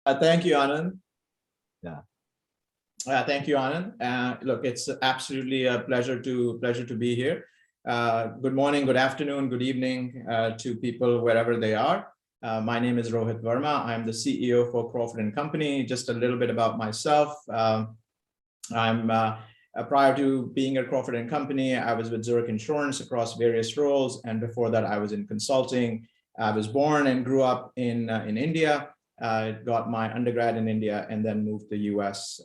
Thank you, Anand. Yeah. Thank you, Anand. Look, it's absolutely a pleasure to be here. Good morning, good afternoon, good evening to people wherever they are. My name is Rohit Verma. I'm the CEO for Crawford and Company. Just a little bit about myself. Prior to being at Crawford and Company, I was with Zurich Insurance across various roles, and before that, I was in consulting. I was born and grew up in India. Got my undergrad in India and then moved to the US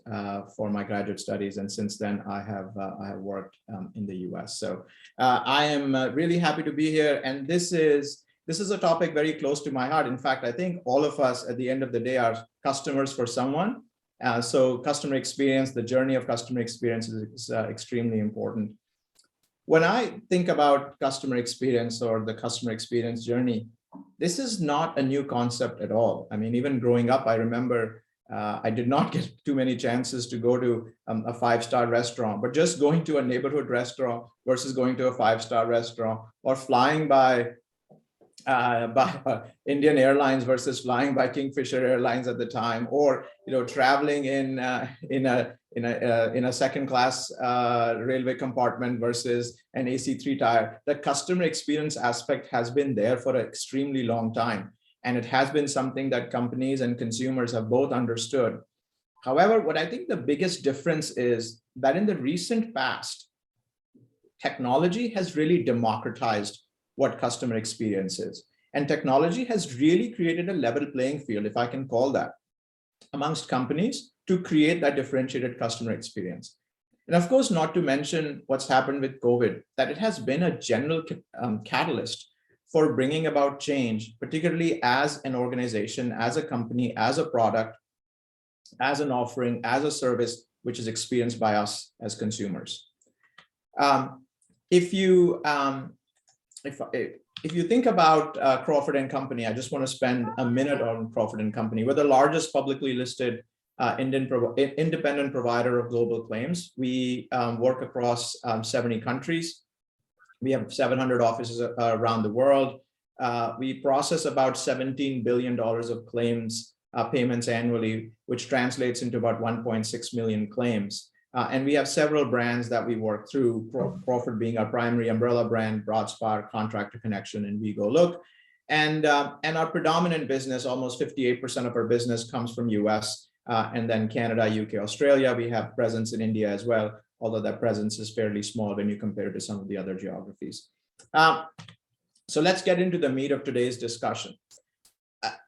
for my graduate studies. And since then, I have worked in the US. So I am really happy to be here. And this is a topic very close to my heart. In fact, I think all of us at the end of the day are customers for someone. So customer experience, the journey of customer experience is extremely important. When I think about customer experience or the customer experience journey, this is not a new concept at all. I mean, even growing up, I remember I did not get too many chances to go to a five-star restaurant, but just going to a neighborhood restaurant versus going to a five-star restaurant, or flying by Indian Airlines versus flying by Kingfisher Airlines at the time, or traveling in a second-class railway compartment versus an AC3 tire. The customer experience aspect has been there for an extremely long time, and it has been something that companies and consumers have both understood. However, what I think the biggest difference is that in the recent past, technology has really democratized what customer experience is. And technology has really created a level playing field, if I can call that, amongst companies to create that differentiated customer experience. And of course, not to mention what's happened with COVID, that it has been a general catalyst for bringing about change, particularly as an organization, as a company, as a product, as an offering, as a service, which is experienced by us as consumers. If you think about Crawford and Company, I just want to spend a minute on Crawford and Company. We're the largest publicly listed independent provider of global claims. We work across 70 countries. We have 700 offices around the world. We process about $17 billion of claims payments annually, which translates into about 1.6 million claims. And we have several brands that we work through, Crawford being our primary umbrella brand, Broadspire, Contractor Connection, and We Go Look. And our predominant business, almost 58% of our business comes from US, and then Canada, UK, Australia. We have presence in India as well, although that presence is fairly small when you compare it to some of the other geographies. So let's get into the meat of today's discussion.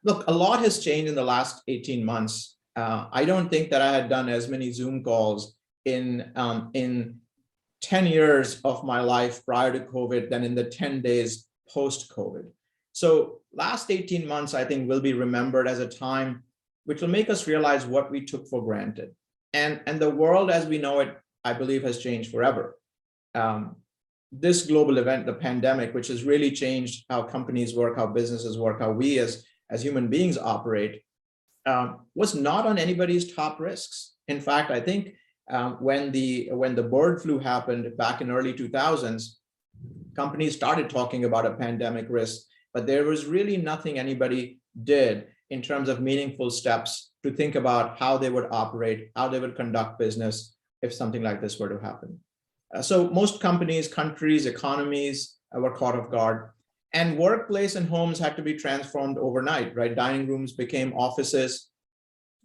Look, a lot has changed in the last 18 months. I don't think that I had done as many Zoom calls in 10 years of my life prior to COVID than in the 10 days post-COVID. So last 18 months, I think, will be remembered as a time which will make us realize what we took for granted. And the world as we know it, I believe, has changed forever. This global event, the pandemic, which has really changed how companies work, how businesses work, how we as human beings operate, was not on anybody's top risks. In fact, I think when the bird flu happened back in early 2000s, companies started talking about a pandemic risk, but there was really nothing anybody did in terms of meaningful steps to think about how they would operate, how they would conduct business if something like this were to happen. So most companies, countries, economies were caught off guard, and workplace and homes had to be transformed overnight, right? Dining rooms became offices,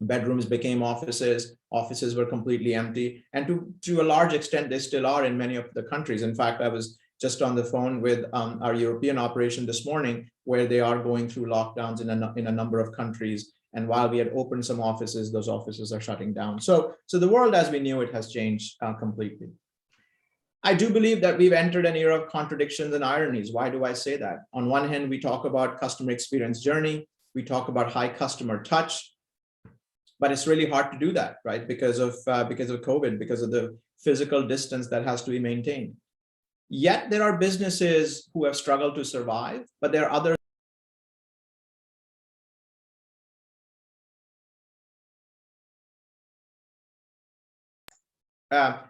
bedrooms became offices, offices were completely empty. And to a large extent, they still are in many of the countries. In fact, I was just on the phone with our European operation this morning, where they are going through lockdowns in a number of countries. And while we had opened some offices, those offices are shutting down. So the world as we knew it has changed completely. I do believe that we've entered an era of contradictions and ironies. Why do I say that? On one hand, we talk about customer experience journey. We talk about high customer touch, but it's really hard to do that, right? Because of COVID, because of the physical distance that has to be maintained. Yet there are businesses who have struggled to survive, but there are others.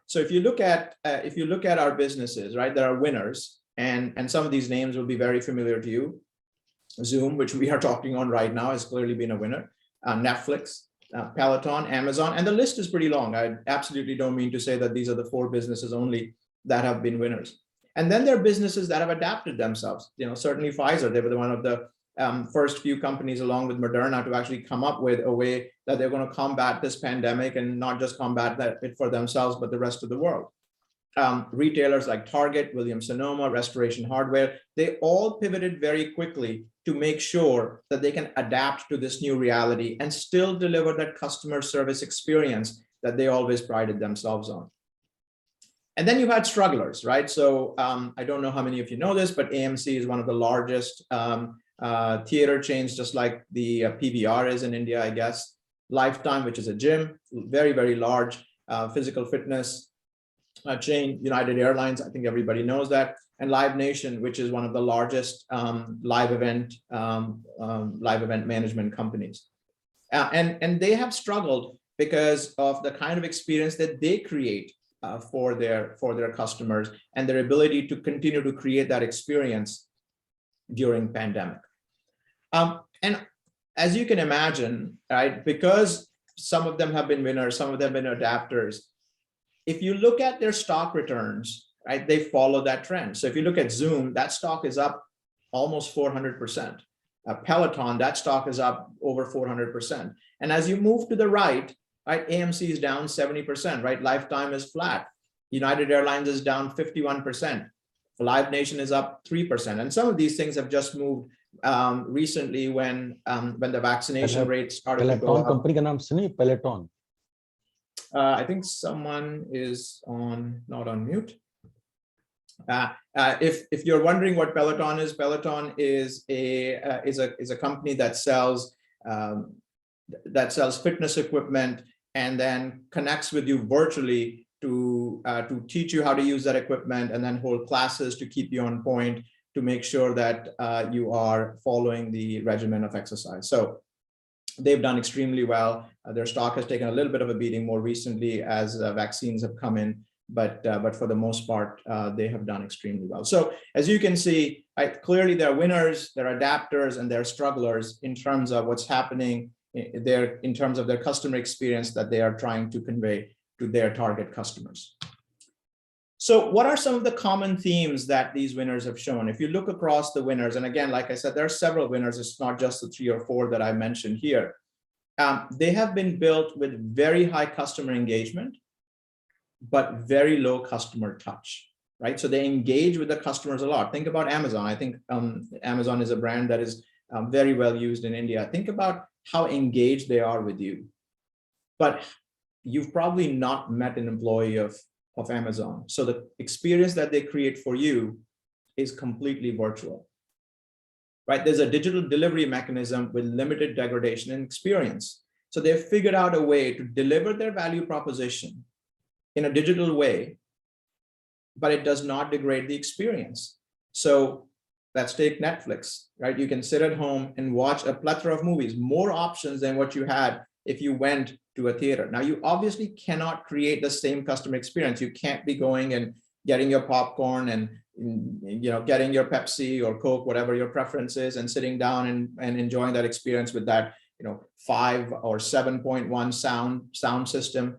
So if you look at our businesses, right, there are winners, and some of these names will be very familiar to you. Zoom, which we are talking on right now, has clearly been a winner. Netflix, Peloton, Amazon, and the list is pretty long. I absolutely don't mean to say that these are the 4 businesses only that have been winners. And then there are businesses that have adapted themselves. Certainly Pfizer, they were one of the first few companies along with Moderna to actually come up with a way that they're going to combat this pandemic, and not just combat it for themselves, but the rest of the world. Retailers like Target, Williams-Sonoma, Restoration Hardware, they all pivoted very quickly to make sure that they can adapt to this new reality and still deliver that customer service experience that they always prided themselves on. And then you've had strugglers, right? So I don't know how many of you know this, but AMC is one of the largest theater chains, just like the PVR is in India, I guess. Lifetime, which is a gym, very, very large physical fitness chain. United Airlines, I think everybody knows that. And Live Nation, which is one of the largest live event management companies. And they have struggled because of the kind of experience that they create for their customers, and their ability to continue to create that experience during pandemic. And as you can imagine, right, because some of them have been winners, some of them have been adapters, if you look at their stock returns, right, they follow that trend. So if you look at Zoom, that stock is up almost 400%. Peloton, that stock is up over 400%. And as you move to the right, AMC is down 70%, right? Lifetime is flat. United Airlines is down 51%. Live Nation is up 3%. And some of these things have just moved recently when the vaccination rate started to go up. Company ka naam suni, Peloton. I think someone is not on mute. If you're wondering what Peloton is a company that sells fitness equipment and then connects with you virtually to teach you how to use that equipment, and then hold classes to keep you on point, to make sure that you are following the regimen of exercise. So they've done extremely well. Their stock has taken a little bit of a beating more recently as vaccines have come in, but for the most part, they have done extremely well. So as you can see, clearly there are winners, there are adapters, and there are strugglers in terms of what's happening there, in terms of their customer experience that they are trying to convey to their target customers. So what are some of the common themes that these winners have shown? If you look across the winners, and again, like I said, there are several winners, it's not just the 3 or 4 that I mentioned here. They have been built with very high customer engagement, but very low customer touch, right? So they engage with the customers a lot. Think about Amazon. I think Amazon is a brand that is very well used in India. Think about how engaged they are with you. But you've probably not met an employee of Amazon. So the experience that they create for you is completely virtual, right? There's a digital delivery mechanism with limited degradation and experience. So they've figured out a way to deliver their value proposition in a digital way, but it does not degrade the experience. So let's take Netflix, right? You can sit at home and watch a plethora of movies, more options than what you had if you went to a theater. Now, you obviously cannot create the same customer experience. You can't be going and getting your popcorn and getting your Pepsi or Coke, whatever your preference is, and sitting down and enjoying that experience with that 5 or 7.1 sound system.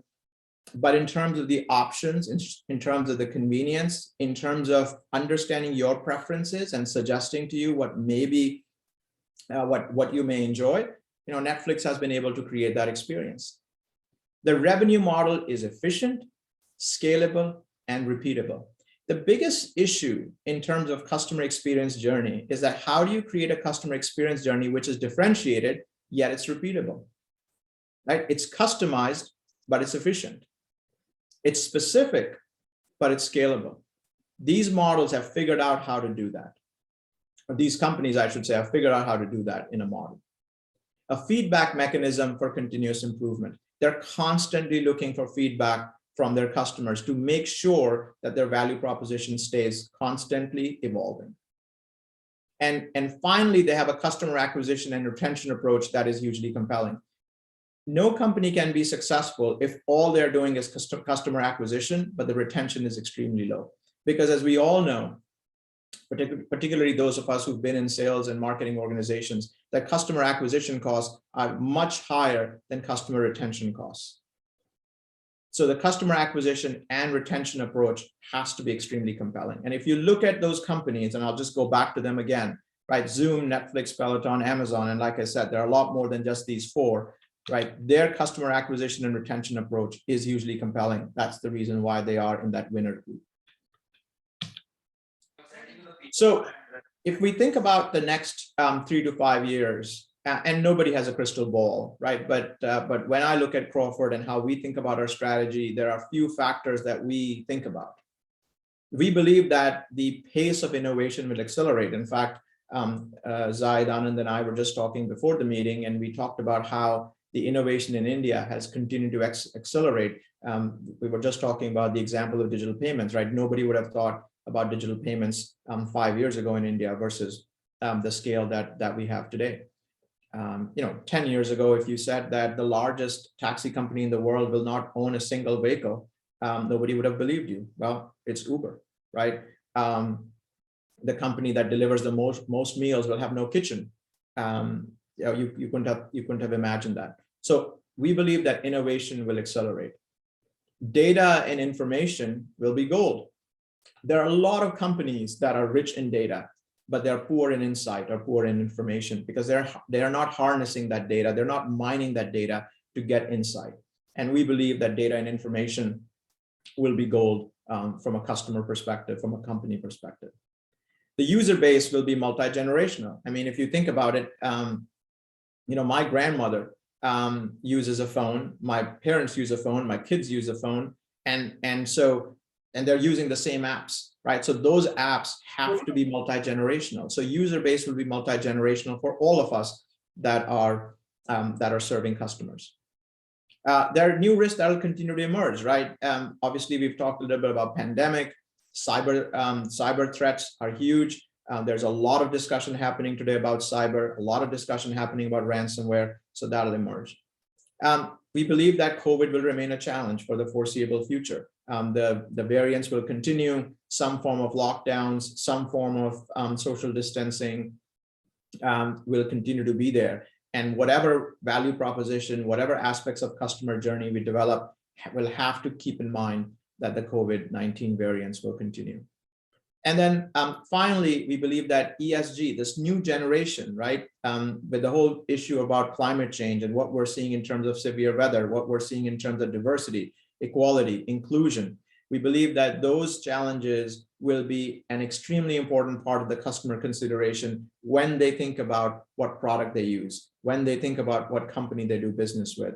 But in terms of the options, in terms of the convenience, in terms of understanding your preferences and suggesting to you what maybe what you may enjoy, Netflix has been able to create that experience. The revenue model is efficient, scalable, and repeatable. The biggest issue in terms of customer experience journey is that how do you create a customer experience journey which is differentiated, yet it's repeatable, right? It's customized, but it's efficient. It's specific, but it's scalable. These models have figured out how to do that. Or these companies, I should say, have figured out how to do that in a model. A feedback mechanism for continuous improvement. They're constantly looking for feedback from their customers to make sure that their value proposition stays constantly evolving. And finally, they have a customer acquisition and retention approach that is hugely compelling. No company can be successful if all they're doing is customer acquisition, but the retention is extremely low. Because as we all know, particularly those of us who've been in sales and marketing organizations, that customer acquisition costs are much higher than customer retention costs. So the customer acquisition and retention approach has to be extremely compelling. And if you look at those companies, and I'll just go back to them again, right? Zoom, Netflix, Peloton, Amazon, and like I said, there are a lot more than just these four, right? Their customer acquisition and retention approach is usually compelling. That's the reason why they are in that winner group. So if we think about the next 3 to 5 years, and nobody has a crystal ball, right? But when I look at Crawford and how we think about our strategy, there are a few factors that we think about. We believe that the pace of innovation will accelerate. In fact, Zaid, Anand, and I were just talking before the meeting, and we talked about how the innovation in India has continued to accelerate. We were just talking about the example of digital payments, right? Nobody would have thought about digital payments 5 years ago in India versus the scale that we have today. 10 years ago, if you said that the largest taxi company in the world will not own a single vehicle, nobody would have believed you. Well, it's Uber, right? The company that delivers the most meals will have no kitchen. You couldn't have imagined that. So we believe that innovation will accelerate. Data and information will be gold. There are a lot of companies that are rich in data, but they're poor in insight or poor in information because they are not harnessing that data. They're not mining that data to get insight. And we believe that data and information will be gold from a customer perspective, from a company perspective. The user base will be multi-generational. I mean, if you think about it, my grandmother uses a phone, my parents use a phone, my kids use a phone, and they're using the same apps, right? So those apps have to be multi-generational. So user base will be multi-generational for all of us that are serving customers. There are new risks that will continue to emerge, right? Obviously, we've talked a little bit about pandemic, cyber threats are huge. There's a lot of discussion happening today about cyber, a lot of discussion happening about ransomware, so that'll emerge. We believe that COVID will remain a challenge for the foreseeable future. The variants will continue, some form of lockdowns, some form of social distancing will continue to be there. And whatever value proposition, whatever aspects of customer journey we develop, will have to keep in mind that the COVID-19 variants will continue. And then finally, we believe that ESG, this new generation, right, with the whole issue about climate change and what we're seeing in terms of severe weather, what we're seeing in terms of diversity, equality, inclusion, we believe that those challenges will be an extremely important part of the customer consideration when they think about what product they use, when they think about what company they do business with.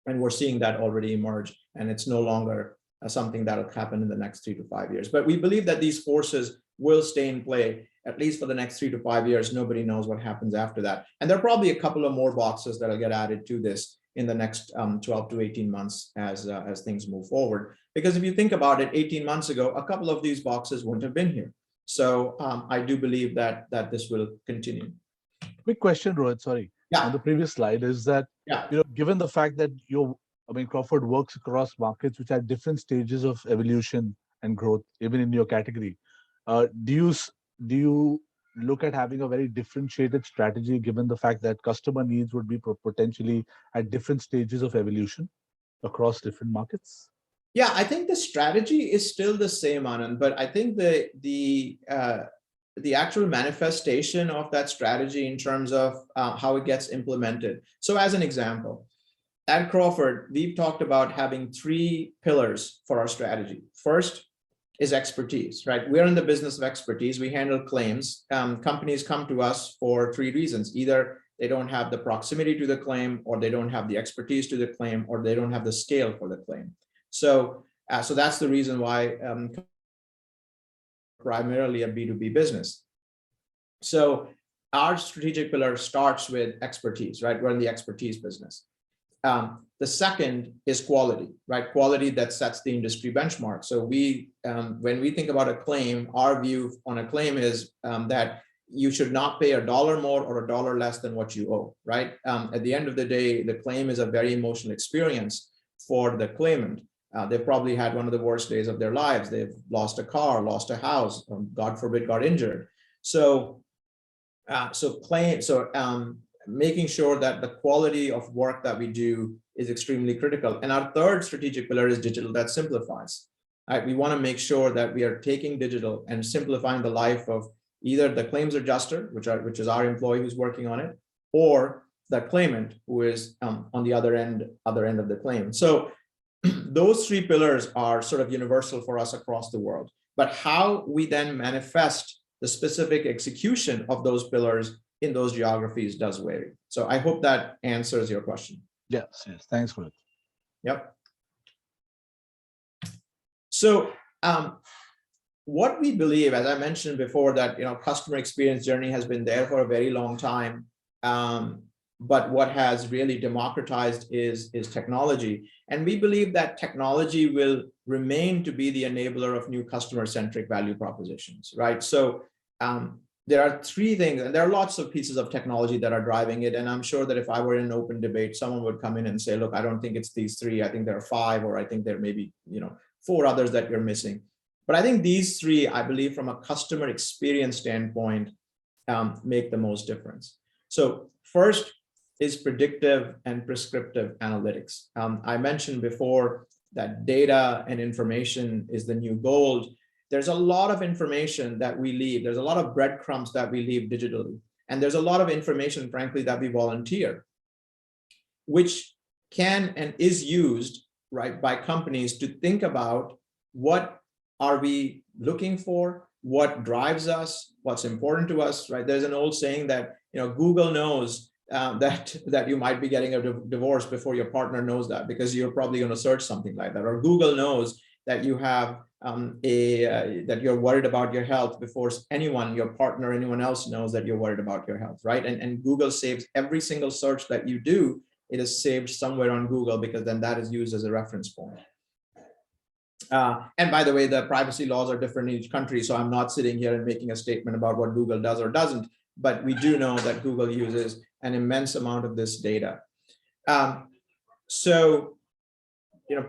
And we're seeing that already emerge, and it's no longer something that'll happen in the next 3 to 5 years. But we believe that these forces will stay in play, at least for the next 3 to 5 years. Nobody knows what happens after that. And there are probably a couple of more boxes that'll get added to this in the next 12 to 18 months as things move forward. Because if you think about it, 18 months ago, a couple of these boxes wouldn't have been here. So I do believe that this will continue. Quick question, Rohit, sorry. Yeah. On the previous slide is that, given the fact that Crawford works across markets which are different stages of evolution and growth, even in your category. Do you look at having a very differentiated strategy given the fact that customer needs would be potentially at different stages of evolution across different markets? Yeah, I think the strategy is still the same, Anand, but I think the actual manifestation of that strategy in terms of how it gets implemented. So as an example, at Crawford, we've talked about having 3 pillars for our strategy. First is expertise, right? We're in the business of expertise. We handle claims. Companies come to us for 3 reasons. Either they don't have the proximity to the claim, or they don't have the expertise to the claim, or they don't have the scale for the claim. So that's the reason why primarily a B2B business. So our strategic pillar starts with expertise, right? We're in the expertise business. The second is quality, right? Quality that sets the industry benchmark. So when we think about a claim, our view on a claim is that you should not pay $1 more or $1 less than what you owe, right? At the end of the day, the claim is a very emotional experience for the claimant. They've probably had one of the worst days of their lives. They've lost a car, lost a house, God forbid, got injured. So Making sure that the quality of work that we do is extremely critical. And our third strategic pillar is digital that simplifies. Right? We want to make sure that we are taking digital and simplifying the life of either the claims adjuster, which is our employee who's working on it, or the claimant who is on the other end of the claim. So those three pillars are sort of universal for us across the world. But how we then manifest the specific execution of those pillars in those geographies does vary. So I hope that answers your question. Yes. Thanks for it. Yep. So what we believe, as I mentioned before, that customer experience journey has been there for a very long time. But what has really democratized is technology. And we believe that technology will remain to be the enabler of new customer-centric value propositions, right? So there are three things, and there are lots of pieces of technology that are driving it. And I'm sure that if I were in an open debate, someone would come in and say, look, I don't think it's these three. I think there are five, or I think there may be, 4 others that you're missing. But I think these three, I believe from a customer experience standpoint, make the most difference. So first is predictive and prescriptive analytics. I mentioned before that data and information is the new gold. There's a lot of information that we leave. There's a lot of breadcrumbs that we leave digitally. And there's a lot of information, frankly, that we volunteer, which can and is used, right, by companies to think about what are we looking for, what drives us, what's important to us, right? There's an old saying that, Google knows that you might be getting a divorce before your partner knows that, because you're probably going to search something like that. Or Google knows that you have that you're worried about your health before anyone, your partner, anyone else knows that you're worried about your health, right? And Google saves every single search that you do. It is saved somewhere on Google, because then that is used as a reference point. And by the way, the privacy laws are different in each country, so I'm not sitting here and making a statement about what Google does or doesn't, but we do know that Google uses an immense amount of this data.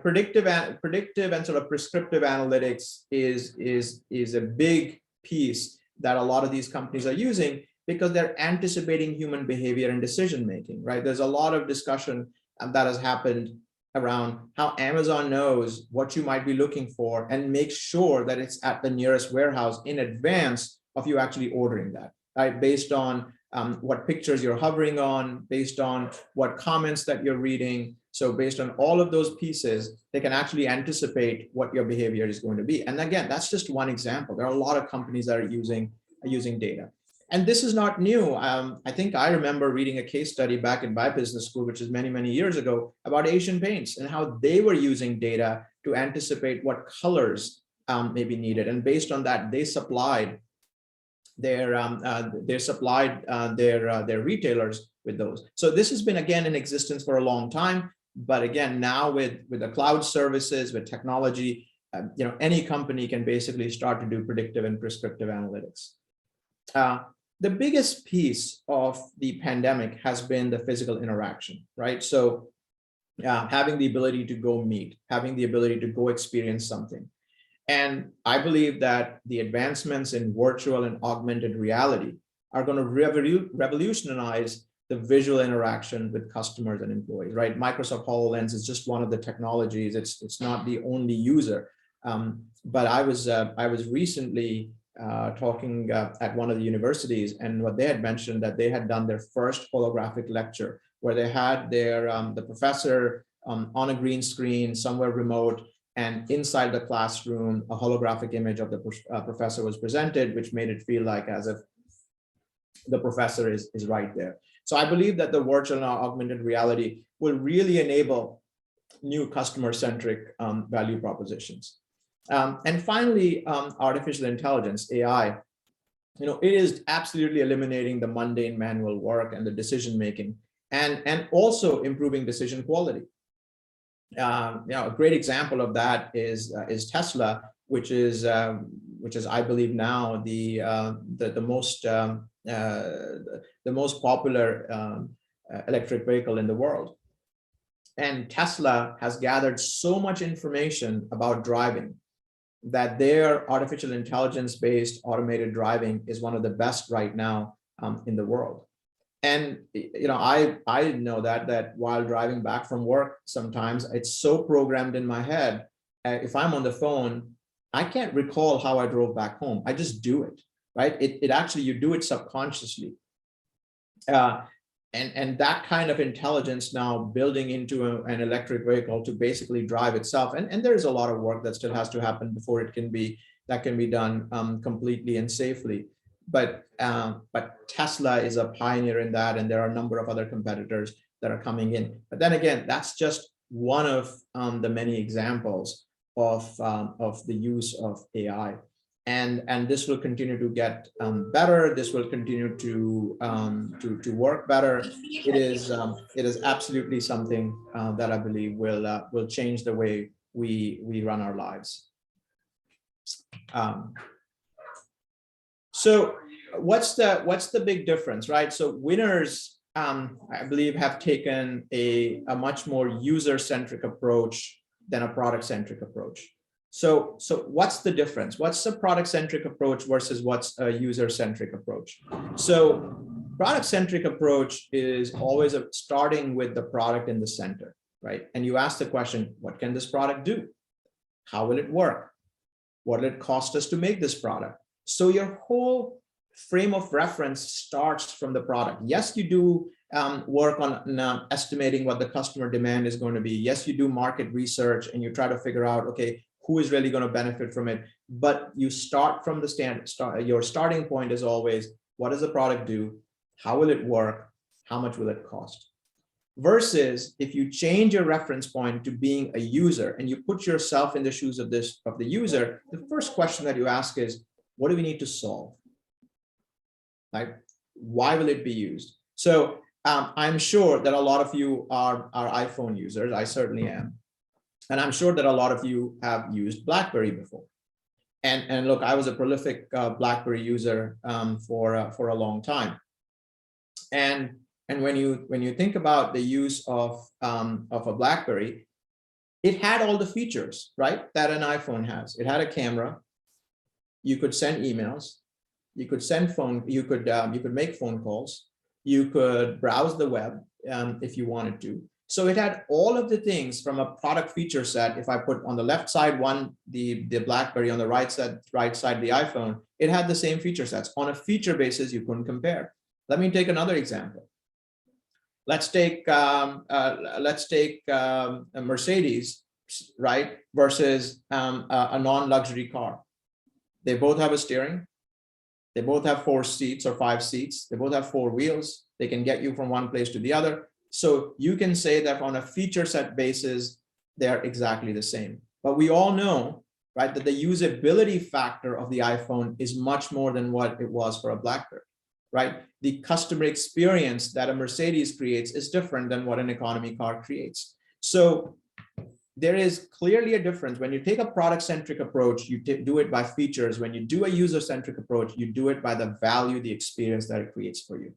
Predictive and sort of prescriptive analytics is a big piece that a lot of these companies are using, because they're anticipating human behavior and decision making, right? There's a lot of discussion that has happened around how Amazon knows what you might be looking for and makes sure that it's at the nearest warehouse in advance of you actually ordering that, right? Based on what pictures you're hovering on, based on what comments that you're reading. So based on all of those pieces, they can actually anticipate what your behavior is going to be. And again, that's just one example. There are a lot of companies that are using data. And this is not new. I think I remember reading a case study back in my business school, which is many, many years ago, about Asian Paints and how they were using data to anticipate what colors may be needed. And based on that, they supplied their retailers with those. So this has been, again, in existence for a long time. But again, now with the cloud services, with technology, any company can basically start to do predictive and prescriptive analytics. The biggest piece of the pandemic has been the physical interaction, right? So having the ability to go meet, having the ability to go experience something. And I believe that the advancements in virtual and augmented reality are going to revolutionize the visual interaction with customers and employees, right? Microsoft HoloLens is just one of the technologies. It's not the only user. But I was recently talking at one of the universities, and what they had mentioned that they had done their first holographic lecture, where they had their the professor on a green screen somewhere remote, and inside the classroom, a holographic image of the professor was presented, which made it feel like as if the professor is right there. So I believe that the virtual and augmented reality will really enable new customer-centric value propositions. And finally, artificial intelligence, AI, it is absolutely eliminating the mundane manual work and the decision-making, and also improving decision quality. A great example of that is Tesla, which is I believe now the most popular electric vehicle in the world. And Tesla has gathered so much information about driving that their artificial intelligence-based automated driving is one of the best right now in the world. And I didn't know that while driving back from work, sometimes it's so programmed in my head. If I'm on the phone, I can't recall how I drove back home. I just do it, right? It actually, you do it subconsciously. And that kind of intelligence now building into an electric vehicle to basically drive itself. And there's a lot of work that still has to happen before that can be done completely and safely. But Tesla is a pioneer in that, and there are a number of other competitors that are coming in. But then again, that's just one of the many examples of the use of AI, and this will continue to get better. This will continue to work better. It is absolutely something that I believe will change the way we run our lives. So what's the big difference, right? So winners, I believe, have taken a much more user-centric approach than a product-centric approach. So what's the difference? What's the product-centric approach versus what's a user-centric approach? So product-centric approach is always starting with the product in the center, right? And you ask the question, what can this product do? How will it work? What will it cost us to make this product? So your whole frame of reference starts from the product. Yes, you do work on estimating what the customer demand is going to be. Yes, you do market research and you try to figure out, okay, who is really going to benefit from it. But you start from the your starting point is always, what does the product do? How will it work? How much will it cost? Versus if you change your reference point to being a user and you put yourself in the shoes of the user, the first question that you ask is, what do we need to solve? Like, why will it be used? So I'm sure that a lot of you are iPhone users. I certainly am. And I'm sure that a lot of you have used BlackBerry before. And look, I was a prolific BlackBerry user for a long time. And when you think about the use of a BlackBerry, it had all the features, right, that an iPhone has. It had a camera. You could send emails. You could send phone. You could make phone calls. You could browse the web if you wanted to. So it had all of the things from a product feature set. If I put on the left side the BlackBerry, on the right side the iPhone, it had the same feature sets. On a feature basis, you couldn't compare. Let me take another example. Let's take a Mercedes, right, versus a non-luxury car. They both have a steering. They both have 4 seats or 5 seats. They both have 4 wheels. They can get you from one place to the other. So you can say that on a feature set basis, they're exactly the same. But we all know, right, that the usability factor of the iPhone is much more than what it was for a BlackBerry, right? The customer experience that a Mercedes creates is different than what an economy car creates. So there is clearly a difference. When you take a product-centric approach, you do it by features. When you do a user-centric approach, you do it by the value, the experience that it creates for you.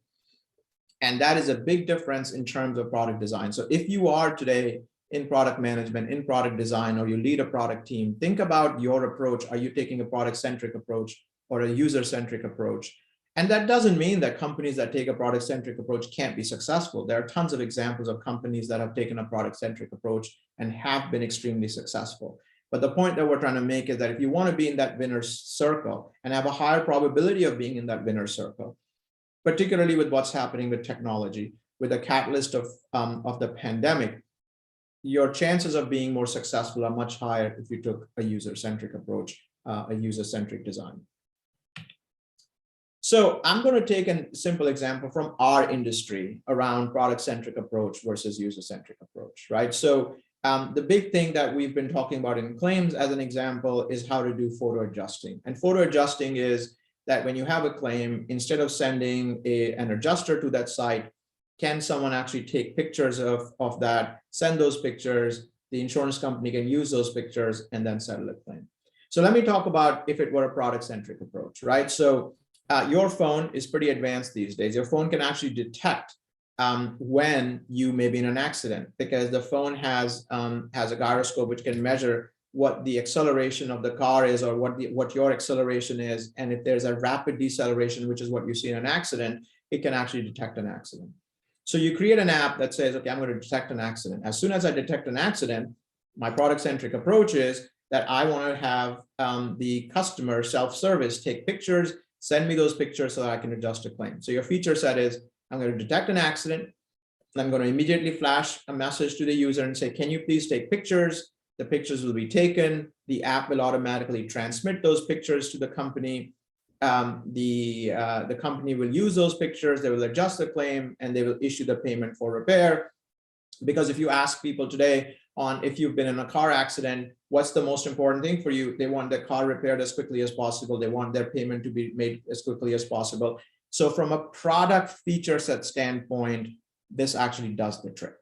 And that is a big difference in terms of product design. So if you are today in product management, in product design, or you lead a product team, think about your approach. Are you taking a product-centric approach or a user-centric approach? And that doesn't mean that companies that take a product-centric approach can't be successful. There are tons of examples of companies that have taken a product-centric approach and have been extremely successful. But the point that we're trying to make is that if you want to be in that winner's circle and have a higher probability of being in that winner's circle, particularly with what's happening with technology, with the catalyst of the pandemic, your chances of being more successful are much higher if you took a user-centric approach, a user-centric design. So I'm going to take a simple example from our industry around product-centric approach versus user-centric approach, right? So the big thing that we've been talking about in claims as an example is how to do photo adjusting. And photo adjusting is that when you have a claim, instead of sending an adjuster to that site, can someone actually take pictures of that, send those pictures, the insurance company can use those pictures and then settle a claim. So let me talk about if it were a product-centric approach, right? So your phone is pretty advanced these days. Your phone can actually detect when you may be in an accident because the phone has a gyroscope which can measure what the acceleration of the car is, or what your acceleration is. And if there's a rapid deceleration, which is what you see in an accident, it can actually detect an accident. So you create an app that says, okay, I'm going to detect an accident. As soon as I detect an accident, my product-centric approach is that I want to have the customer self-service take pictures, send me those pictures so that I can adjust a claim. So your feature set is, I'm going to detect an accident. I'm going to immediately flash a message to the user and say, can you please take pictures? The pictures will be taken. The app will automatically transmit those pictures to the company. The company will use those pictures, they will adjust the claim, and they will issue the payment for repair. Because if you ask people today on if you've been in a car accident, what's the most important thing for you? They want the car repaired as quickly as possible. They want their payment to be made as quickly as possible. So from a product feature set standpoint, this actually does the trick,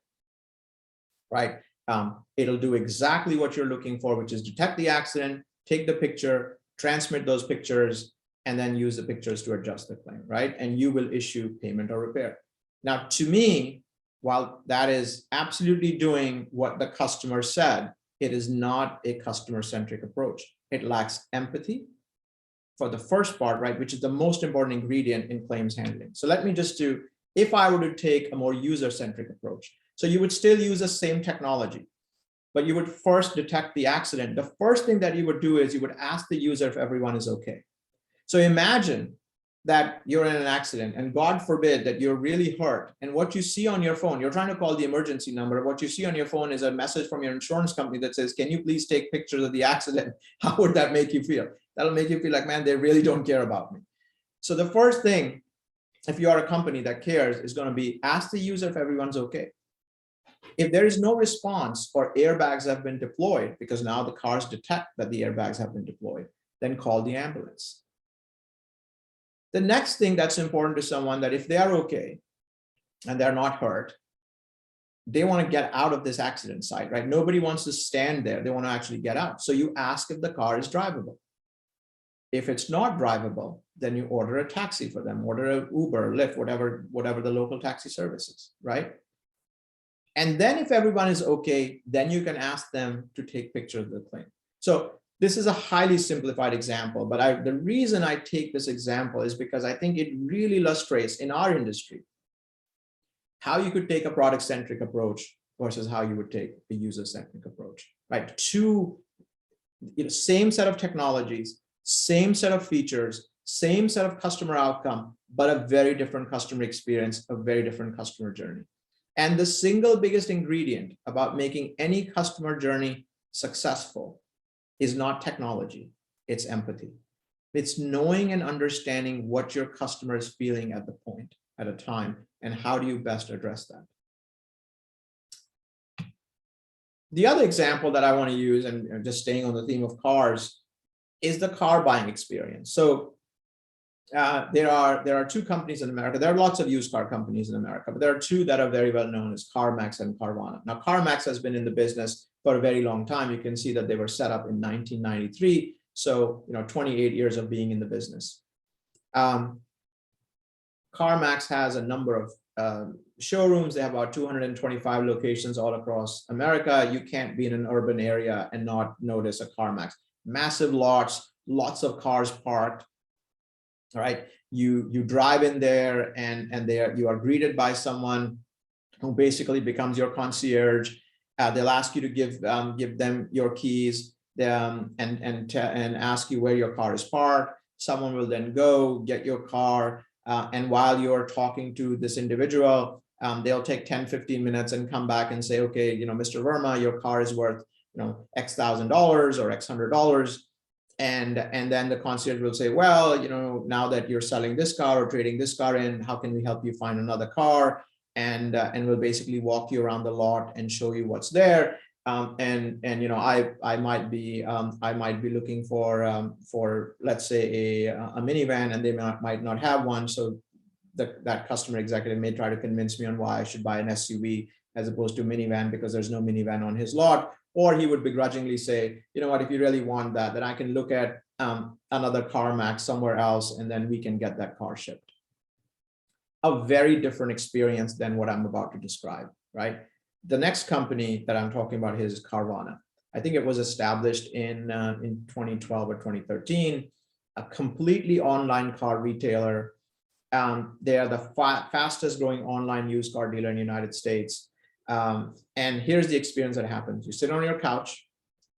right? It'll do exactly what you're looking for, which is detect the accident, take the picture, transmit those pictures, and then use the pictures to adjust the claim, right? And you will issue payment or repair. Now, to me, while that is absolutely doing what the customer said, it is not a customer-centric approach. It lacks empathy for the first part, right? Which is the most important ingredient in claims handling. So let me just do, if I were to take a more user-centric approach, so you would still use the same technology, but you would first detect the accident. The first thing that you would do is you would ask the user if everyone is okay. So imagine that you're in an accident and God forbid that you're really hurt. And what you see on your phone, you're trying to call the emergency number. What you see on your phone is a message from your insurance company that says, can you please take pictures of the accident? How would that make you feel? That'll make you feel like, man, they really don't care about me. So the first thing, if you are a company that cares, is going to be ask the user if everyone's okay. If there is no response or airbags have been deployed, because now the cars detect that the airbags have been deployed, then call the ambulance. The next thing that's important to someone, that if they are okay and they're not hurt, they want to get out of this accident site, right? Nobody wants to stand there. They want to actually get out. So you ask if the car is drivable. If it's not drivable, then you order a taxi for them, order an Uber, Lyft, whatever the local taxi service is, right? And then if everyone is okay, then you can ask them to take pictures of the claim. So this is a highly simplified example, but the reason I take this example is because I think it really illustrates in our industry how you could take a product-centric approach versus how you would take a user-centric approach, right? Two, same set of technologies, same set of features, same set of customer outcome, but a very different customer experience, a very different customer journey. And the single biggest ingredient about making any customer journey successful is not technology, it's empathy. It's knowing and understanding what your customer is feeling at the point, at a time, and how do you best address that. The other example that I want to use, and just staying on the theme of cars, is the car buying experience. So there are two companies in America. There are lots of used car companies in America, but there are two that are very well known as CarMax and Carvana. Now, CarMax has been in the business for a very long time. You can see that they were set up in 1993. So, 28 years of being in the business. CarMax has a number of showrooms. They have about 225 locations all across America. You can't be in an urban area and not notice a CarMax. Massive lots, lots of cars parked. All right, you drive in there, and there you are greeted by someone who basically becomes your concierge. They'll ask you to give them your keys, and ask you where your car is parked. Someone will then go get your car, and while you're talking to this individual, they'll take 10-15 minutes and come back and say, okay, Mr. Verma, your car is worth X $1,000 or X $100. And then the concierge will say, well, now that you're selling this car or trading this car in, how can we help you find another car? And we'll basically walk you around the lot and show you what's there. I might be looking for let's say a minivan, and they might not have one. So that customer executive may try to convince me on why I should buy an SUV as opposed to a minivan, because there's no minivan on his lot. Or he would begrudgingly say, you know what, if you really want that, then I can look at another CarMax somewhere else, and then we can get that car shipped. A very different experience than what I'm about to describe, right? The next company that I'm talking about here is Carvana. I think it was established in 2012 or 2013, a completely online car retailer. They are the fastest growing online used car dealer in the United States. And here's the experience that happens. You sit on your couch,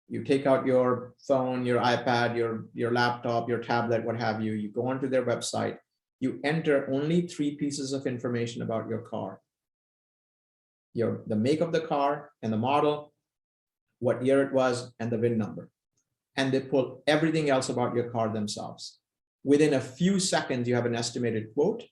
you take out your phone, your iPad, your laptop, your tablet, what have you. You go onto their website, you enter only 3 pieces of information about your car. The make of the car and the model, what year it was, and the VIN number. And they pull everything else about your car themselves. Within a few seconds, you have an estimated quote.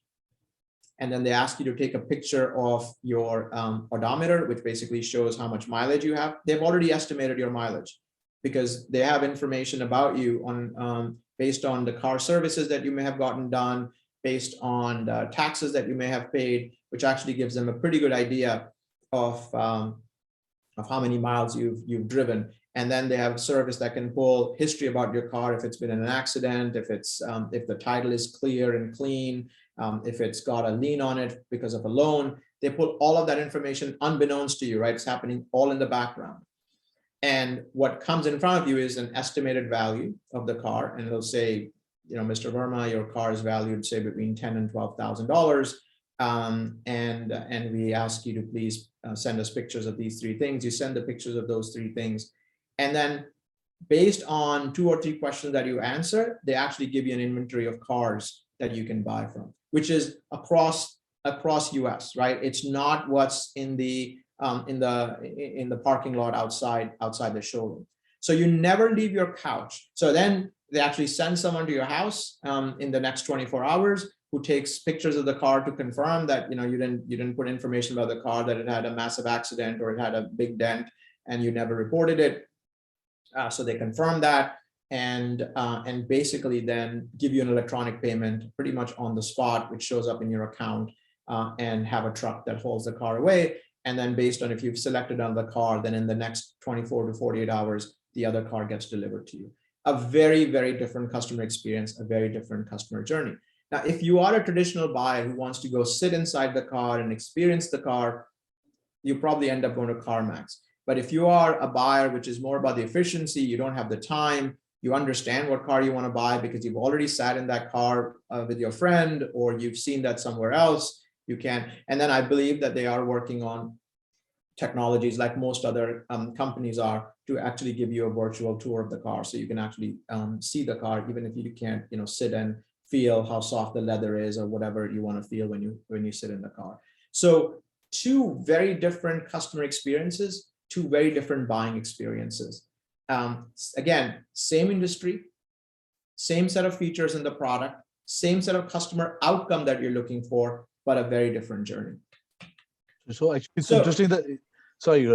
And then they ask you to take a picture of your odometer, which basically shows how much mileage you have. They've already estimated your mileage because they have information about you on based on the car services that you may have gotten done, based on the taxes that you may have paid, which actually gives them a pretty good idea of how many miles you've driven. And then they have a service that can pull history about your car, if it's been in an accident, if the title is clear and clean, if it's got a lien on it because of a loan. They pull all of that information unbeknownst to you, right? It's happening all in the background. And what comes in front of you is an estimated value of the car. And it'll say, Mr. Verma, your car is valued, say, between $10,000 and $12,000. And we ask you to please send us pictures of these 3 things. You send the pictures of those 3 things. And then based on 2 or 3 questions that you answer, they actually give you an inventory of cars that you can buy from, which is across US, right? It's not what's in the parking lot outside the showroom. So you never leave your couch. So then they actually send someone to your house in the next 24 hours who takes pictures of the car to confirm that you didn't put information about the car, that it had a massive accident or it had a big dent and you never reported it. So they confirm that and basically then give you an electronic payment pretty much on the spot, which shows up in your account, and have a truck that hauls the car away. And then based on if you've selected another car, then in the next 24 to 48 hours, the other car gets delivered to you. A very, very different customer experience, a very different customer journey. Now, if you are a traditional buyer who wants to go sit inside the car and experience the car, you probably end up going to CarMax. But if you are a buyer, which is more about the efficiency, you don't have the time, you understand what car you want to buy because you've already sat in that car with your friend, or you've seen that somewhere else, you can. And then I believe that they are working on technologies like most other companies are to actually give you a virtual tour of the car. So you can actually see the car, even if you can't, sit and feel how soft the leather is or whatever you want to feel when you sit in the car. So 2 very different customer experiences, 2 very different buying experiences. Again, same industry, same set of features in the product, same set of customer outcome that you're looking for, but a very different journey. So actually, it's interesting that, sorry,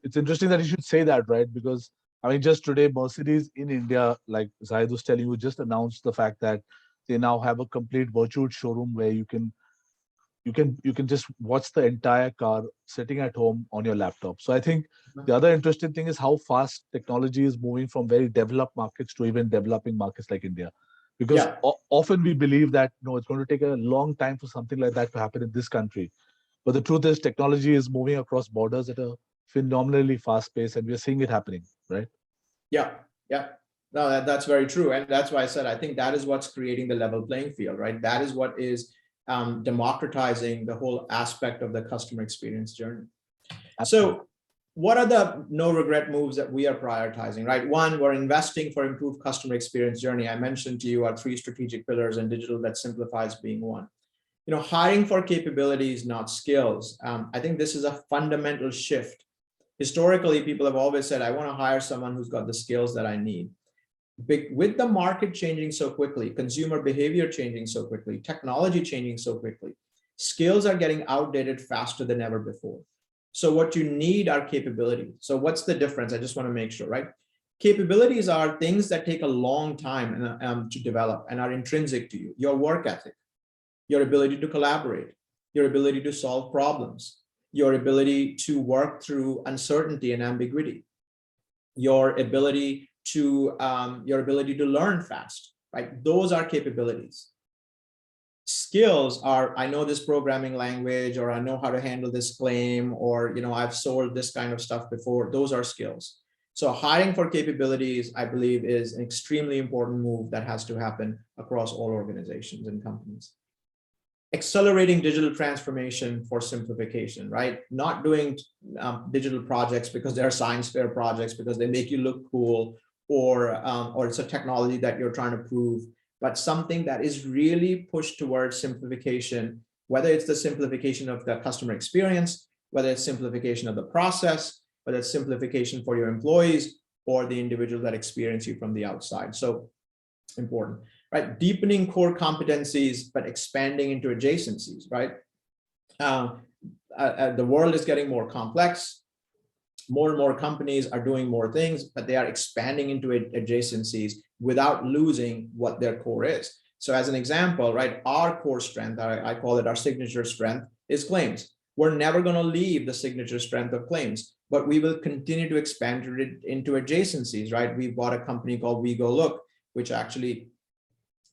it's interesting that you should say that, right? Because just today, Mercedes in India, like Zahid was telling you, just announced the fact that they now have a complete virtual showroom where you can just watch the entire car sitting at home on your laptop. So I think the other interesting thing is how fast technology is moving from very developed markets to even developing markets like India. Because often we believe that, it's going to take a long time for something like that to happen in this country. But the truth is technology is moving across borders at a phenomenally fast pace, and we're seeing it happening, right? Yeah. No, that's very true. And that's why I said, I think that is what's creating the level playing field, right? That is what is democratizing the whole aspect of the customer experience journey. Absolutely. So what are the no regret moves that we are prioritizing, right? 1, we're investing for improved customer experience journey. I mentioned to you our 3 strategic pillars, and digital that simplifies being one. Hiring for capabilities, not skills. I think this is a fundamental shift. Historically, people have always said, I want to hire someone who's got the skills that I need. With the market changing so quickly, consumer behavior changing so quickly, technology changing so quickly, skills are getting outdated faster than ever before. So what you need are capabilities. So what's the difference? I just want to make sure, right? Capabilities are things that take a long time to develop and are intrinsic to you. Your work ethic, your ability to collaborate, your ability to solve problems, your ability to work through uncertainty and ambiguity, your ability to learn fast, right? Those are capabilities. Skills are, I know this programming language, or I know how to handle this claim, or I've sold this kind of stuff before. Those are skills. So hiring for capabilities, I believe, is an extremely important move that has to happen across all organizations and companies. Accelerating digital transformation for simplification, right? Not doing digital projects because they're science fair projects, because they make you look cool, or it's a technology that you're trying to prove, but something that is really pushed towards simplification, whether it's the simplification of the customer experience, whether it's simplification of the process, whether it's simplification for your employees or the individual that experience you from the outside. So important, right? Deepening core competencies, but expanding into adjacencies, right? The world is getting more complex. More and more companies are doing more things, but they are expanding into adjacencies without losing what their core is. So as an example, right, our core strength, I call it our signature strength, is claims. We're never going to leave the signature strength of claims, but we will continue to expand it into adjacencies, right? We bought a company called We Go Look, which actually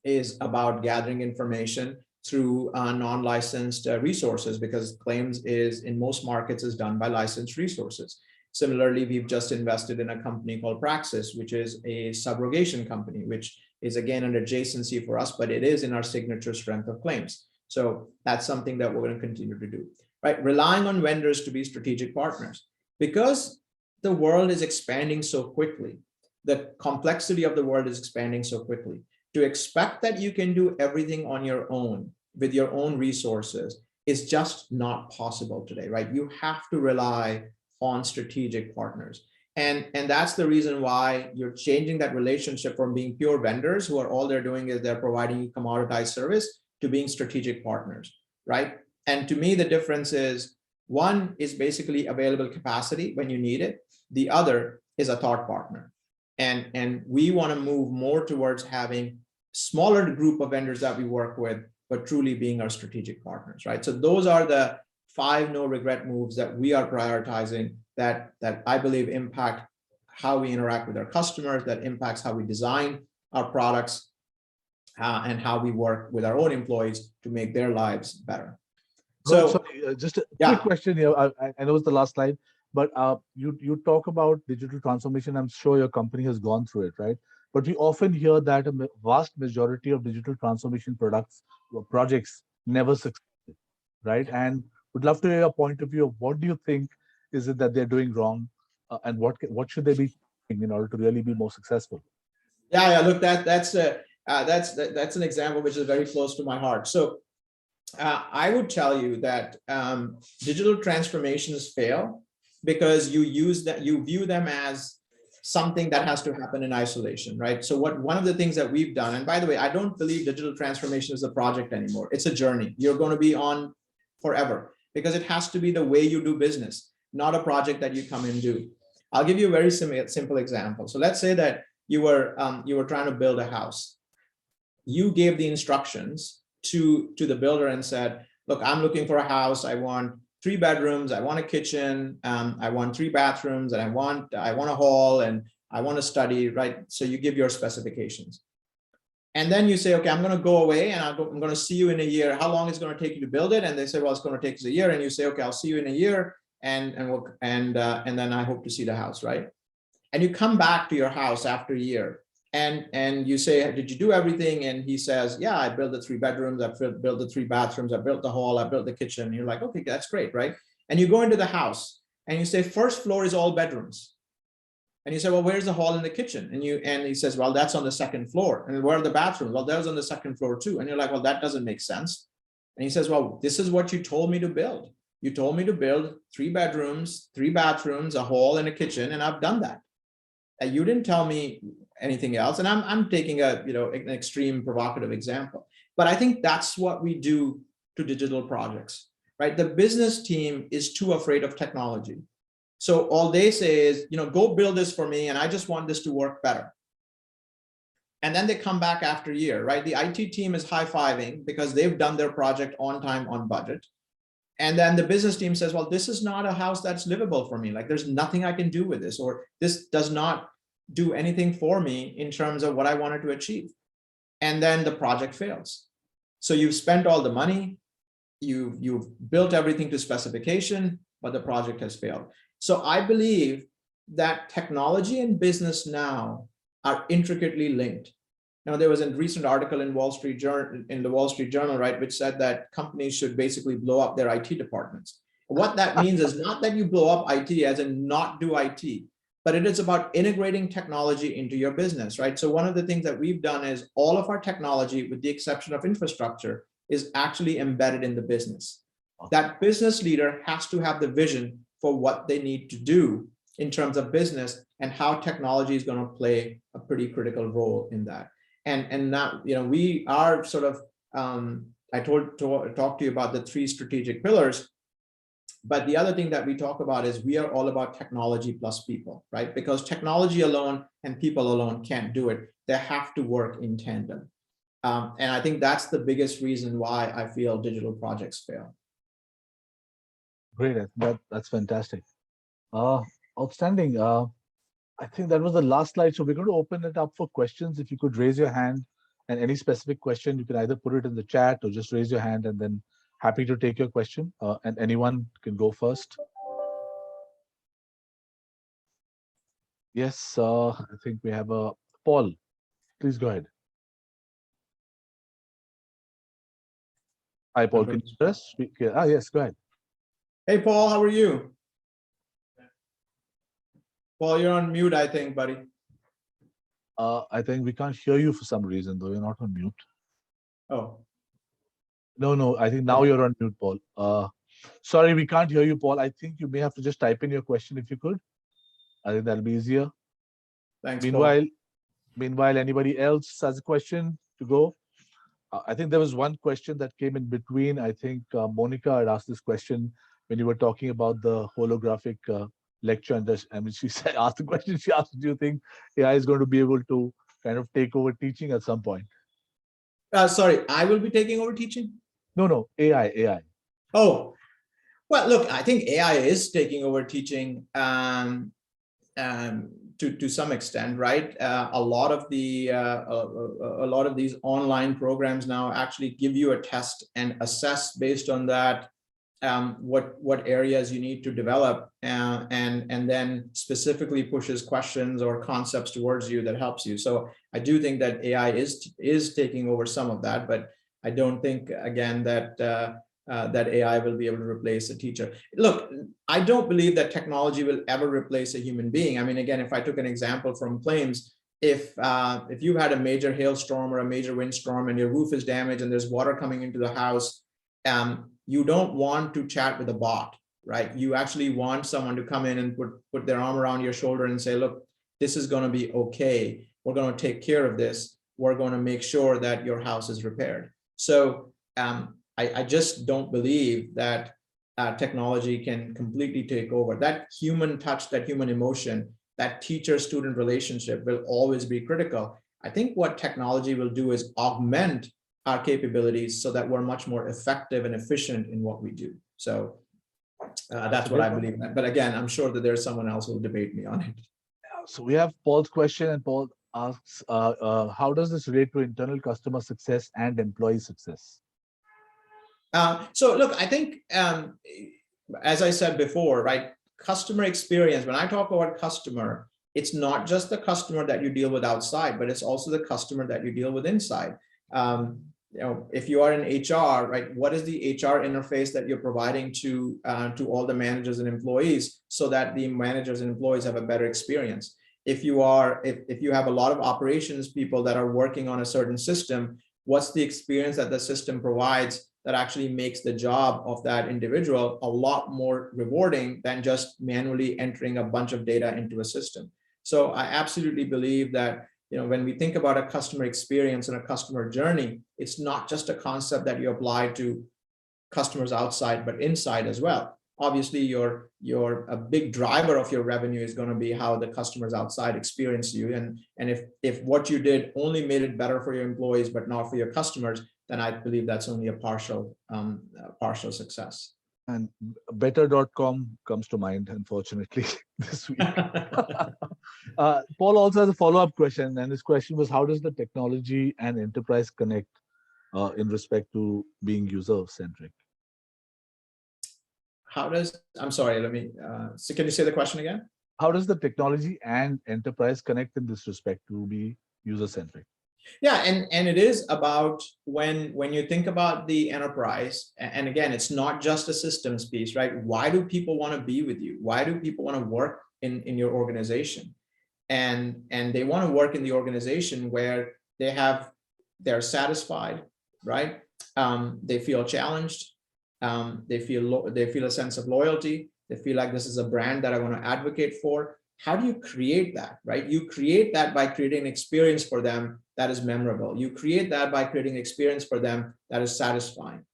is about gathering information through non-licensed resources, because claims is in most markets is done by licensed resources. Similarly, we've just invested in a company called Praxis, which is a subrogation company, which is again an adjacency for us, but it is in our signature strength of claims. So that's something that we're going to continue to do, right? Relying on vendors to be strategic partners, because the world is expanding so quickly. The complexity of the world is expanding so quickly. To expect that you can do everything on your own with your own resources is just not possible today, right? You have to rely on strategic partners. And that's the reason why you're changing that relationship from being pure vendors who are all they're doing is they're providing you commoditized service to being strategic partners, right? And to me, the difference is one is basically available capacity when you need it. The other is a thought partner. And we want to move more towards having smaller group of vendors that we work with, but truly being our strategic partners, right? So those are the 5 no regret moves that we are prioritizing that I believe impact how we interact with our customers, that impacts how we design our products, and how we work with our own employees to make their lives better. So sorry, just a quick question here. I know it's the last slide, but you talk about digital transformation. I'm sure your company has gone through it, right? But we often hear that a vast majority of digital transformation projects never succeed, right? And would love to hear your point of view of what do you think is it that they're doing wrong, and what should they be doing in order to really be more successful? Yeah. Look, that's an example which is very close to my heart. So I would tell you that digital transformations fail because you view them as something that has to happen in isolation, right? So one of the things that we've done, and by the way, I don't believe digital transformation is a project anymore. It's a journey. You're going to be on forever because it has to be the way you do business, not a project that you come and do. I'll give you a very simple example. So let's say that you were trying to build a house. You gave the instructions to the builder and said, look, I'm looking for a house. I want 3 bedrooms. I want a kitchen. I want 3 bathrooms, and I want a hall, and I want to study, right? So you give your specifications. And then you say, okay, I'm going to go away and I'm going to see you in a year. How long is it going to take you to build it? And they say, well, it's going to take us a year. And you say, okay, I'll see you in a year. And then I hope to see the house, right? And you come back to your house after a year and you say, did you do everything? And he says, yeah, I built the 3 bedrooms. I built the 3 bathrooms. I built the hall. I built the kitchen. And you're like, okay, that's great, right? And you go into the house and you say, first floor is all bedrooms. And you say, well, where's the hall in the kitchen? And he says, well, that's on the 2nd floor. And where are the bathrooms? Well, there's on the 2nd floor too. And you're like, well, that doesn't make sense. And he says, well, this is what you told me to build. You told me to build 3 bedrooms, 3 bathrooms, a hall and a kitchen. And I've done that. And you didn't tell me anything else. And I'm taking an extreme provocative example, but I think that's what we do to digital projects, right? The business team is too afraid of technology. So all they say is, go build this for me. And I just want this to work better. And then they come back after a year, right? The IT team is high-fiving because they've done their project on time, on budget. And then the business team says, well, this is not a house that's livable for me. Like there's nothing I can do with this, or this does not do anything for me in terms of what I wanted to achieve. And then the project fails. So you've spent all the money, you've built everything to specification, but the project has failed. So I believe that technology and business now are intricately linked. Now, there was a recent article in the Wall Street Journal, right, which said that companies should basically blow up their IT departments. What that means is not that you blow up IT as in not do IT, but it is about integrating technology into your business, right? So one of the things that we've done is all of our technology, with the exception of infrastructure, is actually embedded in the business. That business leader has to have the vision for what they need to do in terms of business and how technology is going to play a pretty critical role in that. And now, we are sort of, I talked to you about the 3 strategic pillars. But the other thing that we talk about is we are all about technology plus people, right? Because technology alone and people alone can't do it. They have to work in tandem. And I think that's the biggest reason why I feel digital projects fail. Great. That's fantastic. Outstanding. I think that was the last slide. So we're going to open it up for questions. If you could raise your hand, and any specific question, you can either put it in the chat or just raise your hand, and then happy to take your question. And anyone can go first. Yes, I think we have a Paul. Please go ahead. Hi, Paul. Can you press? Yes, go ahead. Hey, Paul, how are you? Paul, you're on mute, I think, buddy. I think we can't hear you for some reason, though. You're not on mute. Oh. No. I think now you're on mute, Paul. Sorry, we can't hear you, Paul. I think you may have to just type in your question if you could. I think that'll be easier. Thanks, Meanwhile, anybody else has a question to go? I think there was one question that came in between. I think Monica had asked this question when you were talking about the holographic lecture. And she said, asked the question, she asked, do you think AI is going to be able to kind of take over teaching at some point? Sorry, I will be taking over teaching? No, AI. Oh, well, look, I think AI is taking over teaching to some extent, right? A lot of these online programs now actually give you a test and assess based on that what areas you need to develop, and then specifically pushes questions or concepts towards you that helps you. So I do think that AI is taking over some of that, but I don't think, again, that that AI will be able to replace a teacher. Look, I don't believe that technology will ever replace a human being. I mean, again, if I took an example from claims, if you had a major hailstorm or a major windstorm and your roof is damaged and there's water coming into the house, you don't want to chat with a bot, right? You actually want someone to come in and put their arm around your shoulder and say, look, this is going to be okay. We're going to take care of this. We're going to make sure that your house is repaired. So I just don't believe that technology can completely take over. That human touch, that human emotion, that teacher-student relationship will always be critical. I think what technology will do is augment our capabilities so that we're much more effective and efficient in what we do. So that's what I believe. But again, I'm sure that there's someone else who will debate me on it. So we have Paul's question, and Paul asks, how does this relate to internal customer success and employee success? So look, I think, as I said before, right, customer experience, when I talk about customer, it's not just the customer that you deal with outside, but it's also the customer that you deal with inside. If you are in HR, right, what is the HR interface that you're providing to all the managers and employees so that the managers and employees have a better experience? If you have a lot of operations people that are working on a certain system, what's the experience that the system provides that actually makes the job of that individual a lot more rewarding than just manually entering a bunch of data into a system? So I absolutely believe that, when we think about a customer experience and a customer journey, it's not just a concept that you apply to customers outside, but inside as well. Obviously, a big driver of your revenue is going to be how the customers outside experience you. And if what you did only made it better for your employees, but not for your customers, then I believe that's only a partial success. And better.com comes to mind, unfortunately, this week. Paul also has a follow-up question, and his question was, how does the technology and enterprise connect in respect to being user-centric? I'm sorry, so can you say the question again? how does the technology and enterprise connect in this respect to be user-centric? Yeah, and it is about when you think about the enterprise, and again, it's not just a systems piece, right? Why do people want to be with you? Why do people want to work in your organization? And they want to work in the organization where they're satisfied, right? They feel challenged. They feel a sense of loyalty. They feel like this is a brand that I want to advocate for. How do you create that, right? You create that by creating an experience for them that is memorable. You create that by creating an experience for them that is satisfying.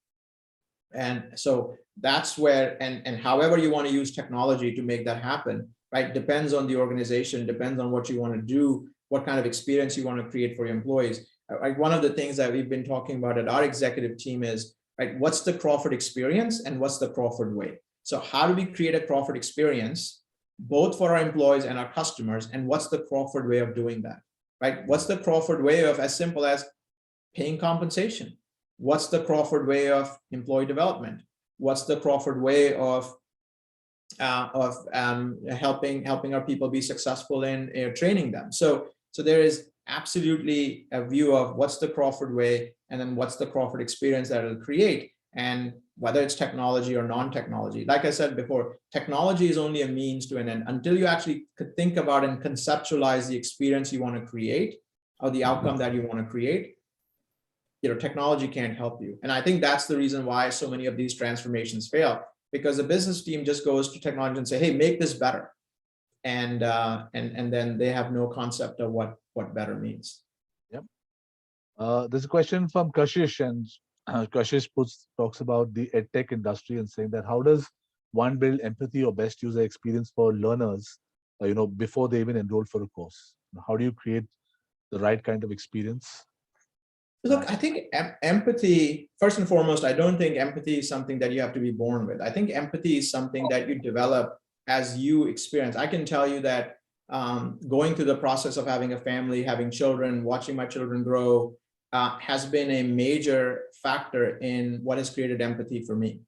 And so that's where, and however you want to use technology to make that happen, right, depends on the organization, depends on what you want to do, what kind of experience you want to create for your employees. Like one of the things that we've been talking about at our executive team is, right, what's the Crawford experience and what's the Crawford way? So how do we create a Crawford experience both for our employees and our customers, and what's the Crawford way of doing that, right? What's the Crawford way of, as simple as paying compensation? What's the Crawford way of employee development? What's the Crawford way of helping our people be successful in training them? So there is absolutely a view of what's the Crawford way, and then what's the Crawford experience that it'll create. And whether it's technology or non-technology, like I said before, technology is only a means to an end. Until you actually could think about and conceptualize the experience you want to create or the outcome that you want to create, technology can't help you. And I think that's the reason why so many of these transformations fail, because the business team just goes to technology and say, hey, make this better. And then they have no concept of what better means. Yep. There's a question from Kashish, and Kashish talks about the edtech industry and saying that how does one build empathy or best user experience for learners, before they even enroll for a course? How do you create the right kind of experience? Look, I think empathy, first and foremost, I don't think empathy is something that you have to be born with. I think empathy is something that you develop as you experience. I can tell you that going through the process of having a family, having children, watching my children grow, has been a major factor in what has created empathy for me.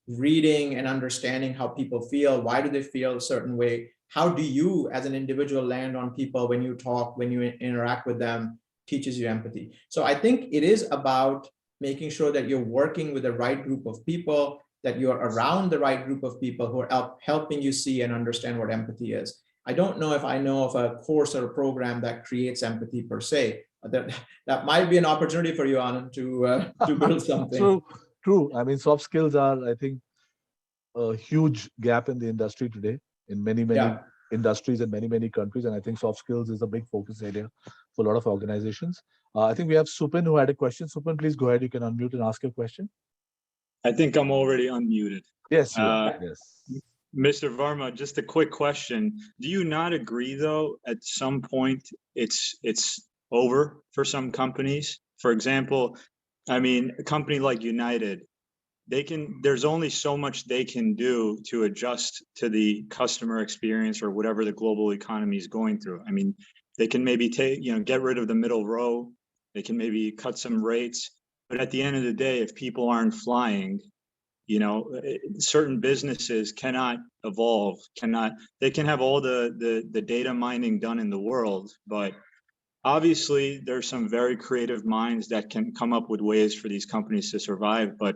Reading and understanding how people feel, why do they feel a certain way? How do you as an individual land on people when you talk, when you interact with them, teaches you empathy. So I think it is about making sure that you're working with the right group of people, that you're around the right group of people who are helping you see and understand what empathy is. I don't know if I know of a course or a program that creates empathy per se. That might be an opportunity for you, Anand, to build something. True. I mean, soft skills are, I think, a huge gap in the industry today, in many industries and many countries. And I think soft skills is a big focus area for a lot of organizations. I think we have Supin who had a question. Supin, please go ahead. You can unmute and ask your question. I think I'm already unmuted. Yes, you are. Yes. Mr. Verma, just a quick question. Do you not agree, though, at some point it's over for some companies? For example, I mean, a company like United, there's only so much they can do to adjust to the customer experience or whatever the global economy is going through. I mean, they can maybe get rid of the middle row. They can maybe cut some rates. But at the end of the day, if people aren't flying, certain businesses cannot evolve, they can have all the data mining done in the world, but obviously there's some very creative minds that can come up with ways for these companies to survive. But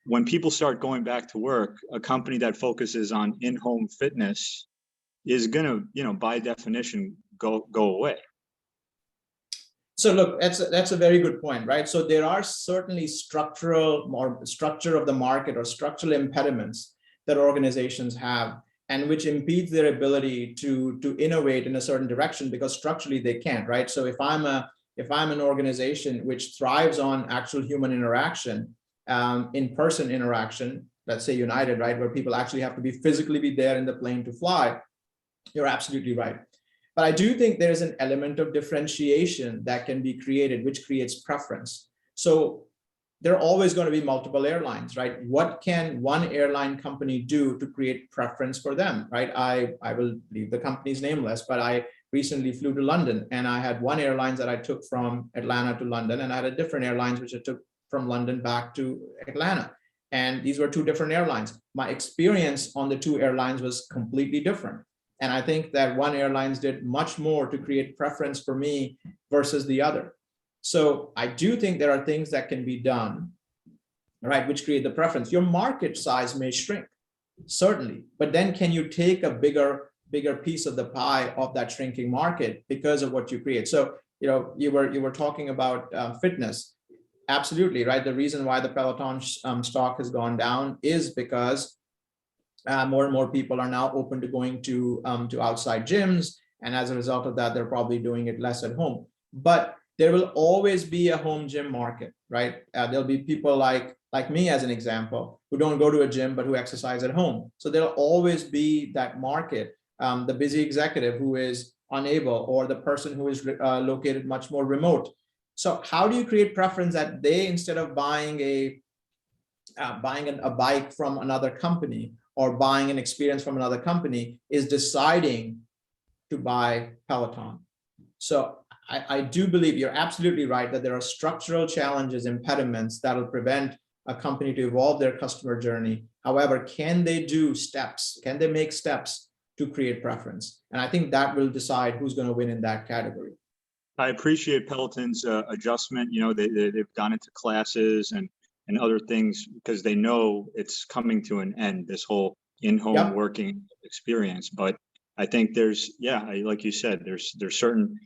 when people start going back to work, a company that focuses on in-home fitness is gonna, by definition, go away. So look, that's a very good point, right? So there are certainly structure of the market or structural impediments that organizations have, and which impedes their ability to innovate in a certain direction because structurally they can't, right? So if I'm an organization which thrives on actual human interaction, in-person interaction, let's say United, right, where people actually have to physically be there in the plane to fly, you're absolutely right. But I do think there's an element of differentiation that can be created, which creates preference. So there are always going to be multiple airlines, right? What can one airline company do to create preference for them, right? I will leave the company's nameless, but I recently flew to London, and I had one airline that I took from Atlanta to London, and I had a different airlines which I took from London back to Atlanta. And these were two different airlines. My experience on the two airlines was completely different. And I think that one airlines did much more to create preference for me versus the other. So I do think there are things that can be done, right, which create the preference. Your market size may shrink, certainly, but then can you take a bigger piece of the pie of that shrinking market because of what you create? So, you were talking about fitness. Absolutely, right. The reason why the Peloton stock has gone down is because more and more people are now open to going to outside gyms, and as a result of that, they're probably doing it less at home. But there will always be a home gym market, right? There'll be people like me, as an example, who don't go to a gym but who exercise at home. So there'll always be that market. The busy executive who is unable, or the person who is located much more remote. So how do you create preference that they, instead of buying a bike from another company or buying an experience from another company, is deciding to buy Peloton? So I do believe you're absolutely right that there are structural challenges, impediments that will prevent a company to evolve their customer journey. However, can they do steps? Can they make steps to create preference? And I think that will decide who's going to win in that category. I appreciate Peloton's adjustment. They've gone into classes and other things because they know it's coming to an end, this whole in-home working experience. But I think there's, like you said, there's certain,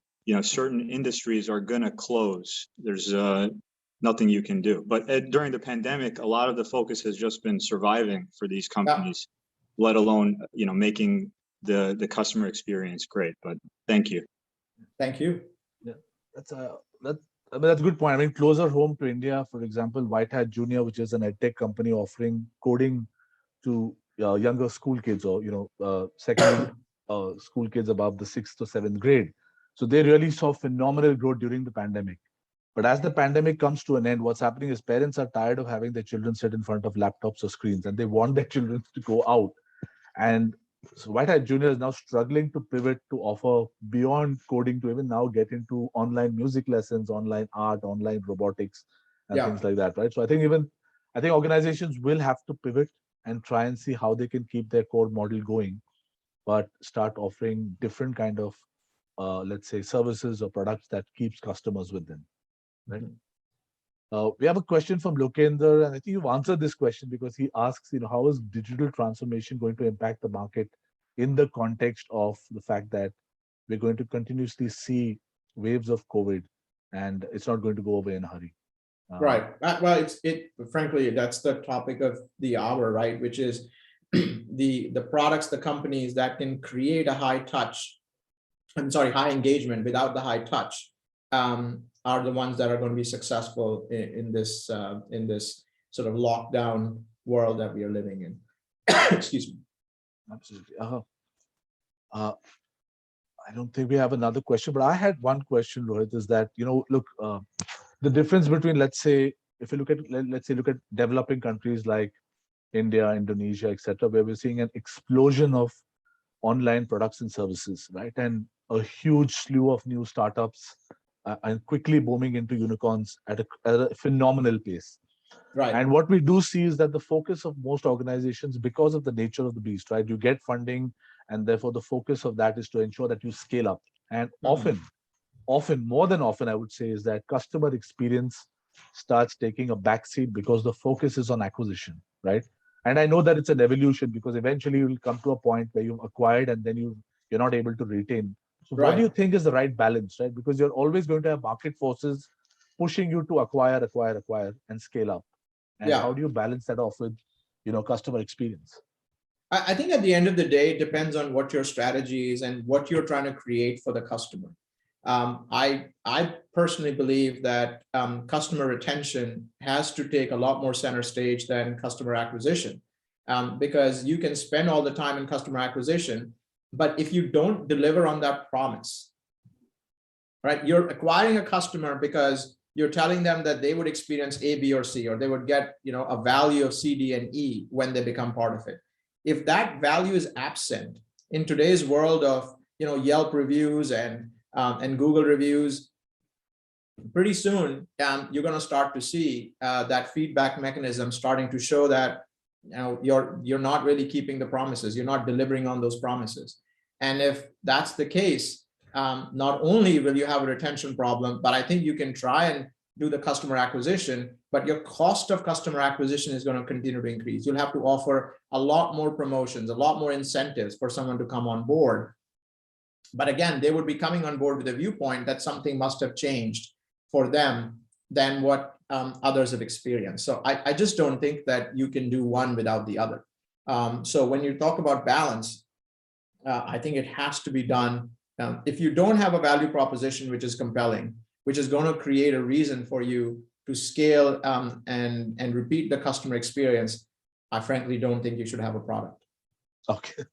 certain industries are going to close. There's nothing you can do. But during the pandemic, a lot of the focus has just been surviving for these companies, let alone, making the customer experience great. But thank you. Thank you. Yeah, that's a good point. I mean, closer home to India, for example, White Hat Junior, which is an edtech company offering coding to younger school kids, or secondary school kids above the 6th or 7th grade. So they really saw phenomenal growth during the pandemic. But as the pandemic comes to an end, what's happening is parents are tired of having their children sit in front of laptops or screens, and they want their children to go out. And so White Hat Junior is now struggling to pivot to offer beyond coding, to even now get into online music lessons, online art, online robotics, and things like that, right? So I think organizations will have to pivot and try and see how they can keep their core model going, but start offering different kind of, let's say, services or products that keeps customers with them, right? We have a question from Lokender, and I think you've answered this question because he asks, how is digital transformation going to impact the market in the context of the fact that we're going to continuously see waves of COVID, and it's not going to go away in a hurry. Right. Well, frankly, that's the topic of the hour, right? Which is the products, the companies that can create a high engagement without the high touch, are the ones that are going to be successful in this sort of lockdown world that we are living in. Excuse me. Absolutely. I don't think we have another question, but I had one question, Rohit, is that, look, the difference between, let's say, if you look at developing countries like India, Indonesia, etc., where we're seeing an explosion of online products and services, right? And a huge slew of new startups and quickly booming into unicorns at a phenomenal pace. Right. And what we do see is that the focus of most organizations, because of the nature of the beast, right? You get funding, and therefore the focus of that is to ensure that you scale up. And often, more than often, I would say, is that customer experience starts taking a backseat because the focus is on acquisition, right? And I know that it's an evolution, because eventually you'll come to a point where you've acquired and then you're not able to retain. So what do you think is the right balance, right? Because you're always going to have market forces pushing you to acquire, and scale up. And how do you balance that off with, customer experience? I think at the end of the day, it depends on what your strategy is and what you're trying to create for the customer. I personally believe that customer retention has to take a lot more center stage than customer acquisition, because you can spend all the time in customer acquisition, but if you don't deliver on that promise, right? You're acquiring a customer because you're telling them that they would experience A, B, or C, or they would get, a value of C, D, and E when they become part of it. If that value is absent in today's world of, Yelp reviews and Google reviews, pretty soon you're going to start to see that feedback mechanism starting to show that you're not really keeping the promises, you're not delivering on those promises. And if that's the case, not only will you have a retention problem, but I think you can try and do the customer acquisition, but your cost of customer acquisition is going to continue to increase. You'll have to offer a lot more promotions, a lot more incentives for someone to come on board. But again, they would be coming on board with a viewpoint that something must have changed for them than what others have experienced. So I just don't think that you can do one without the other. So when you talk about balance, I think it has to be done. If you don't have a value proposition which is compelling, which is going to create a reason for you to scale and repeat the customer experience, I frankly don't think you should have a product. Okay.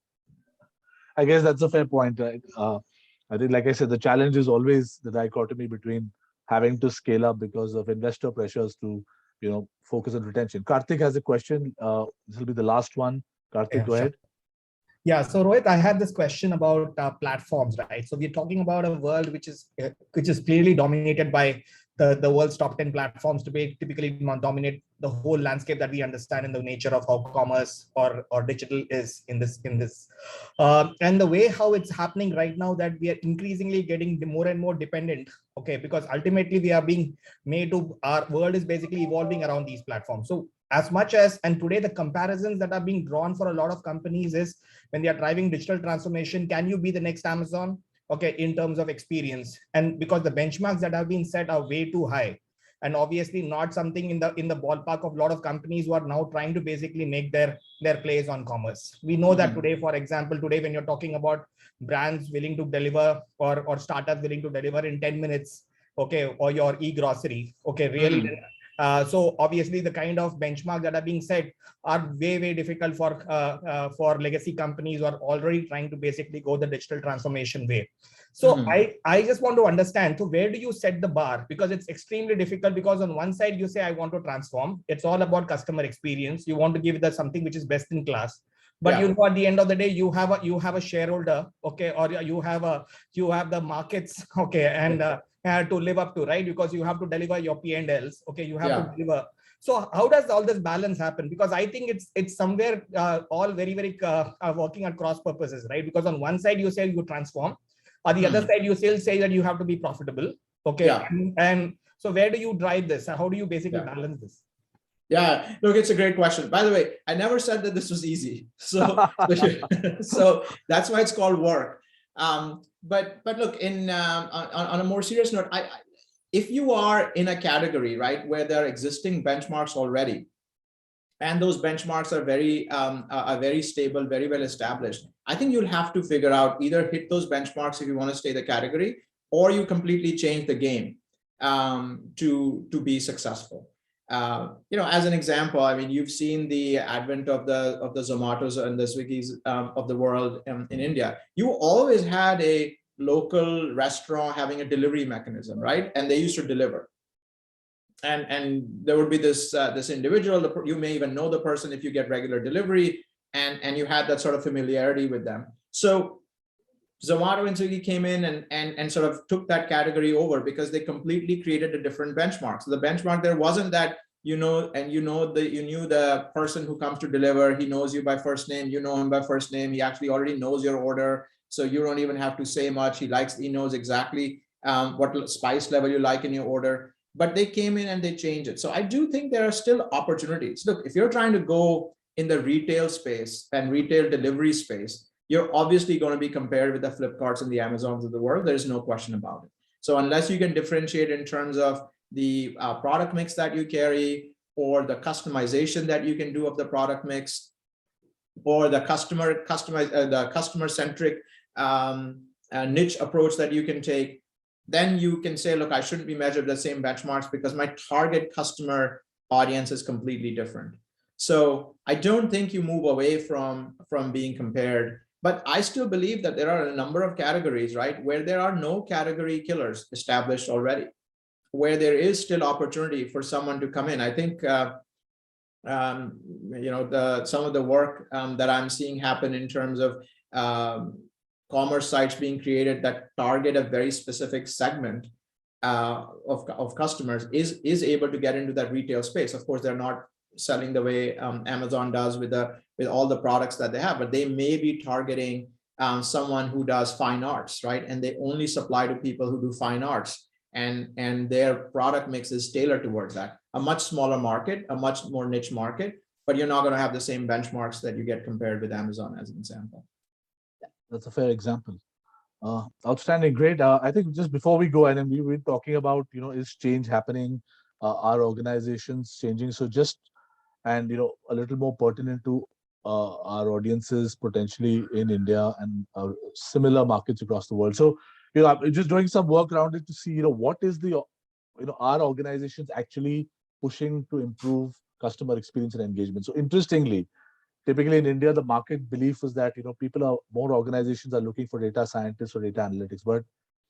I guess that's a fair point, right? I think, like I said, the challenge is always the dichotomy between having to scale up because of investor pressures to, focus on retention. Karthik has a question. This will be the last one. Karthik, go ahead. Yeah, so Rohit, I had this question about platforms, right? So we're talking about a world which is clearly dominated by the world's top 10 platforms to typically dominate the whole landscape that we understand in the nature of how commerce or digital is in this. And the way how it's happening right now, that we are increasingly getting more and more dependent, okay, because ultimately we are being made to, our world is basically evolving around these platforms. So as much as, and today the comparisons that are being drawn for a lot of companies is when they are driving digital transformation, can you be the next Amazon? Okay, in terms of experience, and because the benchmarks that have been set are way too high, and obviously not something in the ballpark of a lot of companies who are now trying to basically make their plays on commerce. We know that today, for example, when you're talking about brands willing to deliver or startups willing to deliver in 10 minutes, okay, or your e-grocery, okay, really. So obviously the kind of benchmarks that are being set are way difficult for legacy companies who are already trying to basically go the digital transformation way. So I just want to understand, so where do you set the bar? Because it's extremely difficult, because on one side you say, I want to transform. It's all about customer experience. You want to give it something which is best in class. But at the end of the day, you have a shareholder, okay, or you have the markets, okay, and to live up to, right? Because you have to deliver your P&Ls, okay, you have to deliver. So how does all this balance happen? Because I think it's somewhere all very working at cross purposes, right? Because on one side you say you transform, on the other side you still say that you have to be profitable, okay, and so where do you drive this? How do you basically balance this? Yeah, look, it's a great question. By the way, I never said that this was easy. So, so that's why it's called work. But look, on a more serious note, if you are in a category, right, where there are existing benchmarks already, and those benchmarks are very stable, very well established, I think you'll have to figure out, either hit those benchmarks if you want to stay the category, or you completely change the game to be successful. As an example, I mean, you've seen the advent of the Zomatos and the Swiggies of the world in India. You always had a local restaurant having a delivery mechanism, right? And they used to deliver. And there would be this individual, you may even know the person if you get regular delivery, and you had that sort of familiarity with them. So Zomato and Swiggy came in and sort of took that category over because they completely created a different benchmark. So the benchmark there wasn't that, you knew the person who comes to deliver, he knows you by first name, you know him by first name, he actually already knows your order. So you don't even have to say much. He knows exactly what spice level you like in your order. But they came in and they changed it. So I do think there are still opportunities. Look, if you're trying to go in the retail space and retail delivery space, you're obviously going to be compared with the Flipkarts and the Amazons of the world. There's no question about it. So unless you can differentiate in terms of the product mix that you carry, or the customization that you can do of the product mix, or the customer-centric niche approach that you can take, then you can say, look, I shouldn't be measured the same benchmarks because my target customer audience is completely different. So I don't think you move away from being compared. But I still believe that there are a number of categories, right, where there are no category killers established already, where there is still opportunity for someone to come in. I think, some of the work that I'm seeing happen in terms of commerce sites being created that target a very specific segment of customers is able to get into that retail space. Of course, they're not selling the way Amazon does with all the products that they have, but they may be targeting someone who does fine arts, right? And they only supply to people who do fine arts, and their product mix is tailored towards that. A much smaller market, a much more niche market, but you're not going to have the same benchmarks that you get compared with Amazon as an example. That's a fair example. Outstanding, great. I think just before we go, and then we were talking about, is change happening? Our organizations changing? So just, and a little more pertinent to our audiences potentially in India and similar markets across the world. So, I'm just doing some work around it to see, what is the, our organizations actually pushing to improve customer experience and engagement. So interestingly, typically in India, the market belief is that, more organizations are looking for data scientists or data analytics. But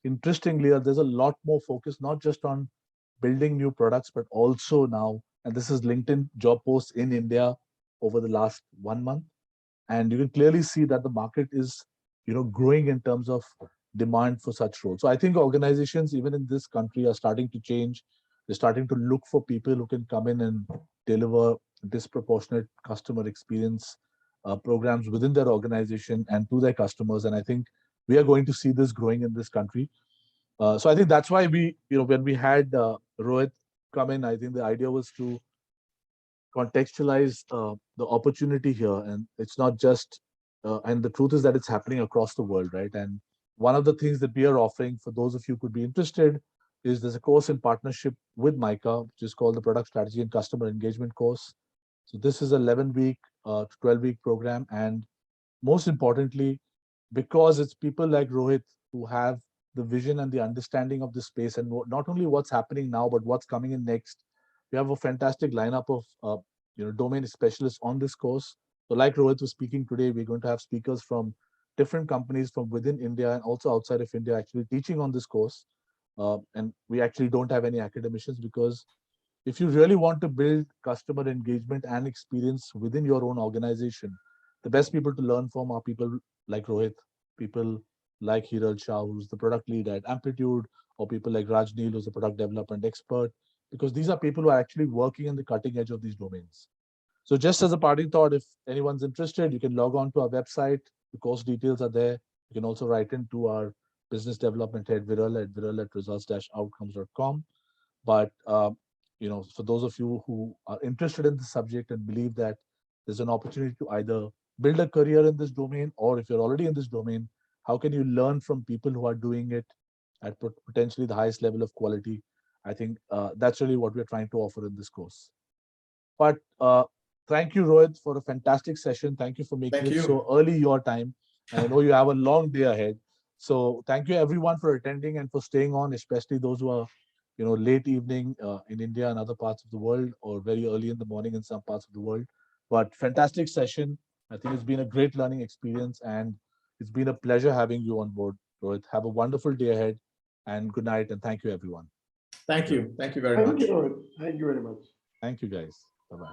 interestingly, there's a lot more focus, not just on building new products, but also now, and this is LinkedIn job posts in India over the last 1 month. And you can clearly see that the market is, growing in terms of demand for such roles. So I think organizations, even in this country, are starting to change. They're starting to look for people who can come in and deliver disproportionate customer experience programs within their organization and to their customers. And I think we are going to see this growing in this country. So I think that's why we, when we had Rohit come in, I think the idea was to contextualize the opportunity here. And it's not just, and the truth is that it's happening across the world, right? And one of the things that we are offering for those of you who could be interested is there's a course in partnership with MICA, which is called the Product Strategy and Customer Engagement course. So this is an 11-week to 12-week program. And most importantly, because it's people like Rohit who have the vision and the understanding of the space, and not only what's happening now, but what's coming in next. We have a fantastic lineup of domain specialists on this course. So like Rohit was speaking today, we're going to have speakers from different companies from within India and also outside of India actually teaching on this course. And we actually don't have any academicians, because if you really want to build customer engagement and experience within your own organization, the best people to learn from are people like Rohit, people like Hiral Shah, who's the product lead at Amplitude, or people like Raj Neil, who's a product development expert, because these are people who are actually working in the cutting edge of these domains. So just as a parting thought, if anyone's interested, you can log on to our website. The course details are there. You can also write into our business development head, viral@results-outcomes.com. But for those of you who are interested in the subject and believe that there's an opportunity to either build a career in this domain, or if you're already in this domain, how can you learn from people who are doing it at potentially the highest level of quality? I think that's really what we're trying to offer in this course. But thank you, Rohit, for a fantastic session. Thank you for making it so early your time. And I know you have a long day ahead. So thank you everyone for attending and for staying on, especially those who are late evening in India and other parts of the world, or very early in the morning in some parts of the world. But fantastic session. I think it's been a great learning experience, and it's been a pleasure having you on board, Rohit. Have a wonderful day ahead, and good night, and thank you, everyone. Thank you. Thank you very much. Thank you, Rohit. Thank you very much. Thank you, guys. Bye-bye.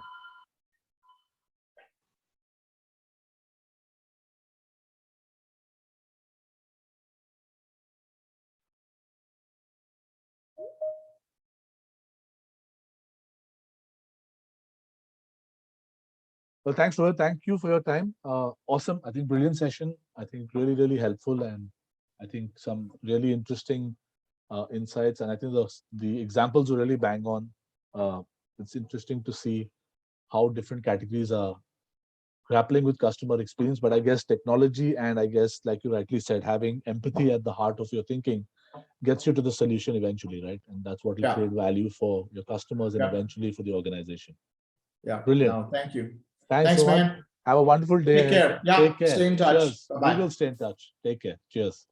Well, thanks, Rohit. Thank you for your time. Awesome. I think brilliant session. I think really, really helpful, and I think some really interesting insights. And I think the examples are really bang on. It's interesting to see how different categories are grappling with customer experience. But I guess technology, and I guess, like you rightly said, having empathy at the heart of your thinking gets you to the solution eventually, right? And that's what will create value for your customers and eventually for the organization. Yeah. Brilliant. No, thank you. Thanks so man. Much. Have a wonderful day. Take care. Yeah. Take care. Stay in touch. Cheers. Bye-bye. We will stay in touch. Take care. Cheers.